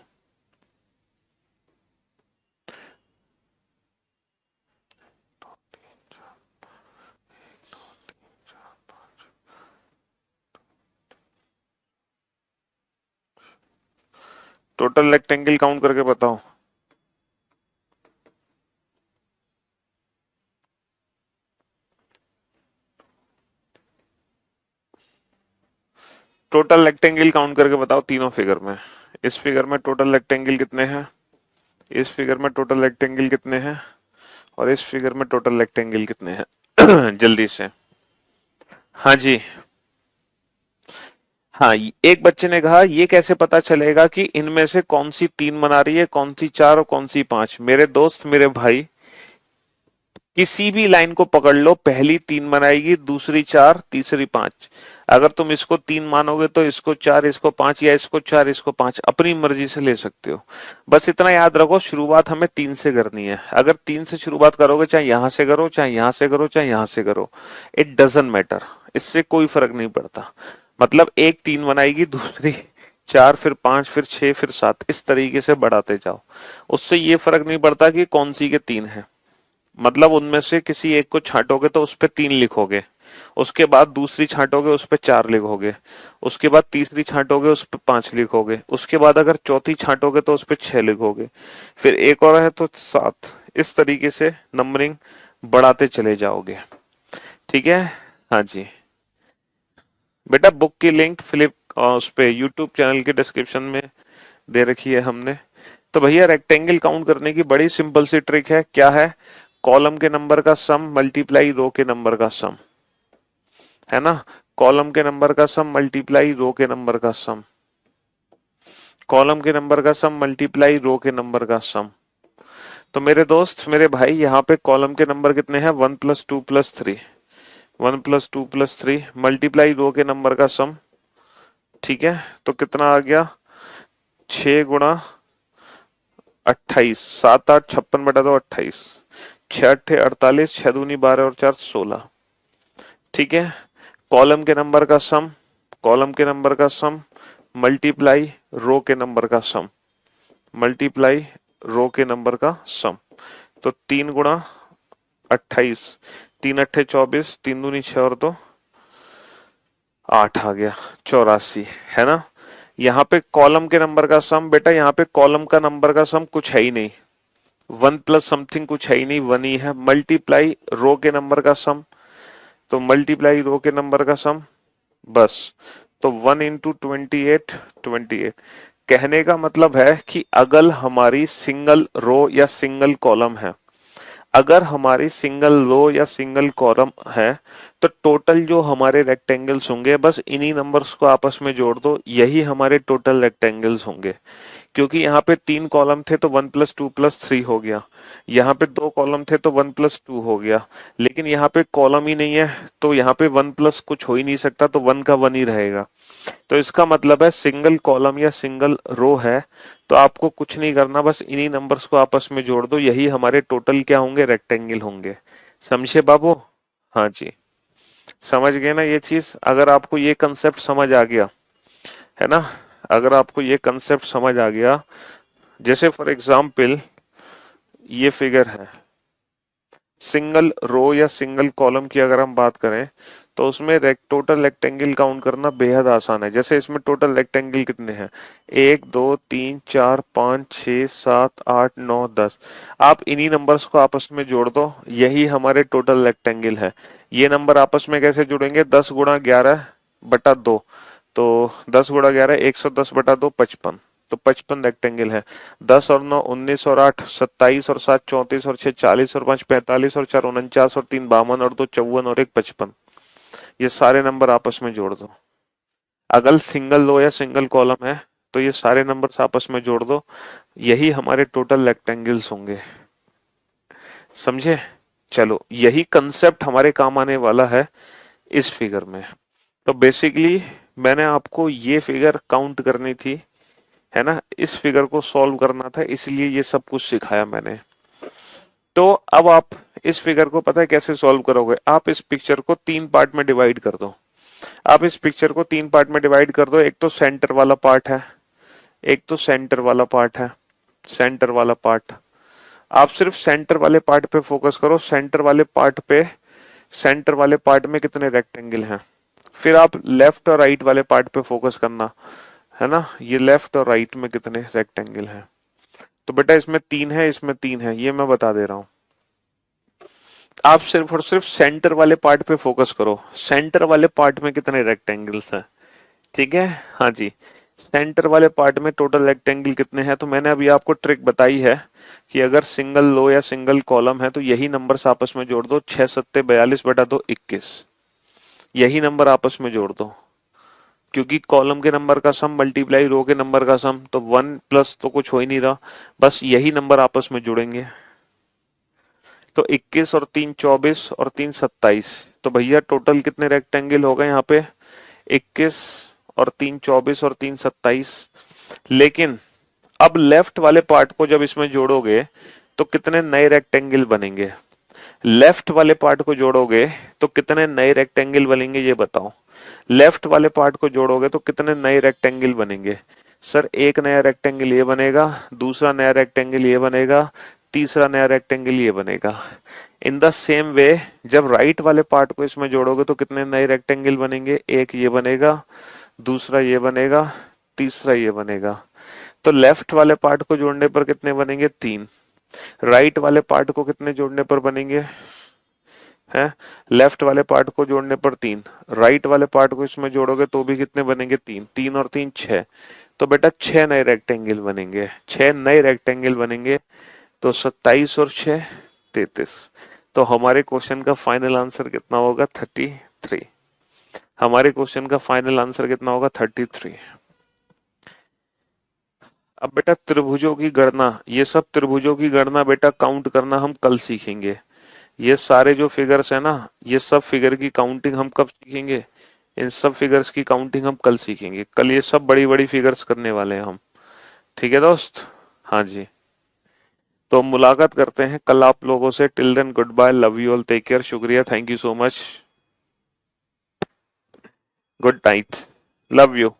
A: Total rectangle count करके बताओ। टोटल रेक्टेंगल काउंट करके बताओ तीनों फिगर में। इस फिगर में टोटल रेक्टेंगल कितने हैं, इस फिगर में टोटल रेक्टेंगल कितने हैं, और इस फिगर में टोटल रेक्टेंगल कितने हैं? जल्दी से। हाँ जी। हाँ, एक बच्चे ने कहा ये कैसे पता चलेगा कि इनमें से कौन सी 3 बना रही है, कौन सी 4 और कौन सी 5? मेरे दोस्त, मेरे भाई, किसी भी लाइन को पकड़ लो, पहली 3 बनाएगी, दूसरी 4, तीसरी 5। अगर तुम इसको 3 मानोगे तो इसको 4, इसको 5, या इसको 4, इसको 5, अपनी मर्जी से ले सकते हो। बस इतना याद रखो, शुरुआत हमें 3 से करनी है। अगर 3 से शुरुआत करोगे, चाहे यहां से करो, चाहे यहां से करो, चाहे यहां से करो, इट डजंट मैटर, इससे कोई फर्क नहीं पड़ता। मतलब एक 3 बनाएगी, दूसरी 4, फिर 5, फिर 6, फिर 7, इस तरीके से बढ़ाते जाओ। उससे ये फर्क नहीं पड़ता कि कौन सी के 3 है। मतलब उनमें से किसी एक को छांटोगे तो उस पे 3 लिखोगे, उसके बाद दूसरी छांटोगे उस पे 4 लिखोगे, उसके बाद तीसरी छांटोगे उस पे 5 लिखोगे, उसके बाद अगर चौथी छांटोगे तो उस पे 6 लिखोगे, फिर एक और है तो 7। इस तरीके से नंबरिंग बढ़ाते चले जाओगे। ठीक है। हाँ जी। बेटा बुक की लिंक फ्लिप उस पे यूट्यूब चैनल के डिस्क्रिप्शन में दे रखी है हमने। तो भैया रेक्टेंगल काउंट करने की बड़ी सिंपल सी ट्रिक है। क्या है? कॉलम के नंबर का सम मल्टीप्लाई रो के नंबर का सम, है ना। कॉलम के नंबर का सम मल्टीप्लाई रो के नंबर का सम, कॉलम के नंबर का सम मल्टीप्लाई रो के नंबर का सम। तो मेरे दोस्त, मेरे भाई, यहाँ पे कॉलम के नंबर कितने हैं? 1 + 2 + 3, 1 + 2 + 3 मल्टीप्लाई रो के नंबर का सम। ठीक है, तो कितना आ गया? 6 × 28, 7 8 56 बटा 2 28, 6 × 8 = 48, 6 दूनी 12 और 4 16। ठीक है। कॉलम के नंबर का सम, कॉलम के नंबर का सम मल्टीप्लाई रो के नंबर का सम, मल्टीप्लाई रो के नंबर का सम। तो 3 × 28, 3 × 8 = 24, 3 दूनी 6 और 2 8 आ गया, 84, है ना। यहाँ पे कॉलम के नंबर का सम, बेटा यहाँ पे कॉलम का नंबर का सम कुछ है ही नहीं, 1 + समथिंग कुछ है ही नहीं, 1 ही है। मल्टीप्लाई रो के नंबर का सम, तो मल्टीप्लाई रो के नंबर का सम, बस। तो 1 इंटू 28, 28। कहने का मतलब है कि अगर हमारी सिंगल रो या सिंगल कॉलम है, अगर हमारी सिंगल रो या सिंगल कॉलम है, तो टोटल जो हमारे रेक्टेंगल्स होंगे बस इन्हीं नंबर्स को आपस में जोड़ दो, यही हमारे टोटल रेक्टेंगल्स होंगे। क्योंकि यहाँ पे 3 कॉलम थे तो 1 + 2 + 3 हो गया, यहाँ पे 2 कॉलम थे तो 1 + 2 हो गया, लेकिन यहाँ पे कॉलम ही नहीं है तो यहाँ पे 1 प्लस कुछ हो ही नहीं सकता, तो 1 का 1 ही रहेगा। तो इसका मतलब है सिंगल कॉलम या सिंगल रो है तो आपको कुछ नहीं करना, बस इन्हीं नंबर्स को आपस में जोड़ दो, यही हमारे टोटल क्या होंगे, रेक्टेंगल होंगे। समझे बाबू? हाँ जी, समझ गए ना ये चीज? अगर आपको ये कंसेप्ट समझ आ गया है ना, अगर आपको ये कंसेप्ट समझ आ गया, जैसे फॉर एग्जाम्पल ये फिगर है, सिंगल रो या सिंगल कॉलम की अगर हम बात करें तो उसमें टोटल रेक्टेंगल काउंट करना बेहद आसान है। जैसे इसमें टोटल रेक्टेंगल कितने हैं, 1 2 3 4 5 6 7 8 9 10। आप इन्हीं नंबर्स को आपस में जोड़ दो, यही हमारे टोटल रेक्टेंगल है। ये नंबर आपस में कैसे जुड़ेंगे, 10 × 11/2, तो 10 × 11 110/2 55, तो 55 रेक्टेंगल है। 10 और 9 19 और 8 27 और 7 34 और 6 40 और 5 45 और 4 49 और 3 52 और 2 54 और 1 55। ये सारे नंबर आपस में जोड़ दो। अगर सिंगल रो या सिंगल कॉलम है तो ये सारे नंबर्स आपस में जोड़ दो, यही हमारे टोटल रेक्टेंगल्स होंगे। समझे? चलो, यही कंसेप्ट हमारे काम आने वाला है इस फिगर में। तो बेसिकली मैंने आपको ये फिगर काउंट करनी थी, है ना, इस फिगर को सॉल्व करना था, इसलिए ये सब कुछ सिखाया मैंने। तो अब आप इस फिगर को पता है कैसे सॉल्व करोगे, आप इस पिक्चर को 3 पार्ट में डिवाइड कर दो। आप इस पिक्चर को 3 पार्ट में डिवाइड कर दो, एक तो सेंटर वाला पार्ट है, एक तो सेंटर वाला पार्ट है, सेंटर वाला पार्ट। आप सिर्फ सेंटर वाले पार्ट पे फोकस करो, सेंटर वाले पार्ट पे, सेंटर वाले पार्ट में कितने रेक्टेंगल हैं। फिर आप लेफ्ट और राइट वाले पार्ट पे फोकस करना, है ना, ये लेफ्ट और राइट में कितने रेक्टेंगल हैं। तो बेटा इसमें 3 है, इसमें 3 है, ये मैं बता दे रहा हूं। आप सिर्फ और सिर्फ सेंटर वाले पार्ट पे फोकस करो, सेंटर वाले पार्ट में कितने रेक्टेंगल्स हैं। ठीक है, हाँ जी, सेंटर वाले पार्ट में टोटल रेक्टेंगल कितने हैं। तो मैंने अभी आपको ट्रिक बताई है कि अगर सिंगल रो या सिंगल कॉलम है तो यही नंबर्स आपस में जोड़ दो, 6 × 7 = 42 21, यही नंबर आपस में जोड़ दो। क्योंकि कॉलम के नंबर का सम मल्टीप्लाई रो के नंबर का सम, तो 1 प्लस तो कुछ हो ही नहीं रहा, बस यही नंबर आपस में जुड़ेंगे। तो 21 और 3 24 और 3 27, तो भैया टोटल कितने रेक्टेंगल हो गए यहाँ पे, 21 और 3 24 और 3 27। लेकिन अब लेफ्ट वाले पार्ट को जब इसमें जोड़ोगे तो कितने नए रेक्टेंगल बनेंगे, लेफ्ट वाले पार्ट को जोड़ोगे तो कितने नए रेक्टेंगल बनेंगे, ये बताओ। लेफ्ट वाले पार्ट को जोड़ोगे तो कितने नए रेक्टेंगल बनेंगे। सर एक नया रेक्टेंगल ये बनेगा, दूसरा नया रेक्टेंगल ये बनेगा, तीसरा नया रेक्टेंगल ये बनेगा। इन द सेम वे जब राइट वाले पार्ट को इसमें जोड़ोगे तो कितने नए रेक्टेंगल बनेंगे, एक ये बनेगा, दूसरा ये बनेगा, तीसरा ये बनेगा। तो लेफ्ट वाले पार्ट को जोड़ने पर कितने बनेंगे, 3। राइट वाले पार्ट को कितने जोड़ने पर बनेंगे, है, लेफ्ट वाले पार्ट को जोड़ने पर 3, राइट वाले पार्ट को इसमें जोड़ोगे तो भी कितने बनेंगे, 3। 3 और 3 6, तो बेटा 6 नए रेक्टेंगल बनेंगे, 6 नए रेक्टेंगल बनेंगे। तो 27 और 6 33। तो हमारे क्वेश्चन का फाइनल आंसर कितना होगा, 33। हमारे क्वेश्चन का फाइनल आंसर कितना होगा, 33। अब बेटा त्रिभुजों की गणना, ये सब त्रिभुजों की गणना बेटा काउंट करना हम कल सीखेंगे। ये सारे जो फिगर्स है ना, ये सब फिगर की काउंटिंग हम कब सीखेंगे, इन सब फिगर्स की काउंटिंग हम कल सीखेंगे। कल ये सब बड़ी बड़ी फिगर्स करने वाले हैं हम। ठीक है दोस्त? हाँ जी, तो मुलाकात करते हैं कल आप लोगों से। Till then good bye, love you all, take care, शुक्रिया, thank you so much, good night, love you.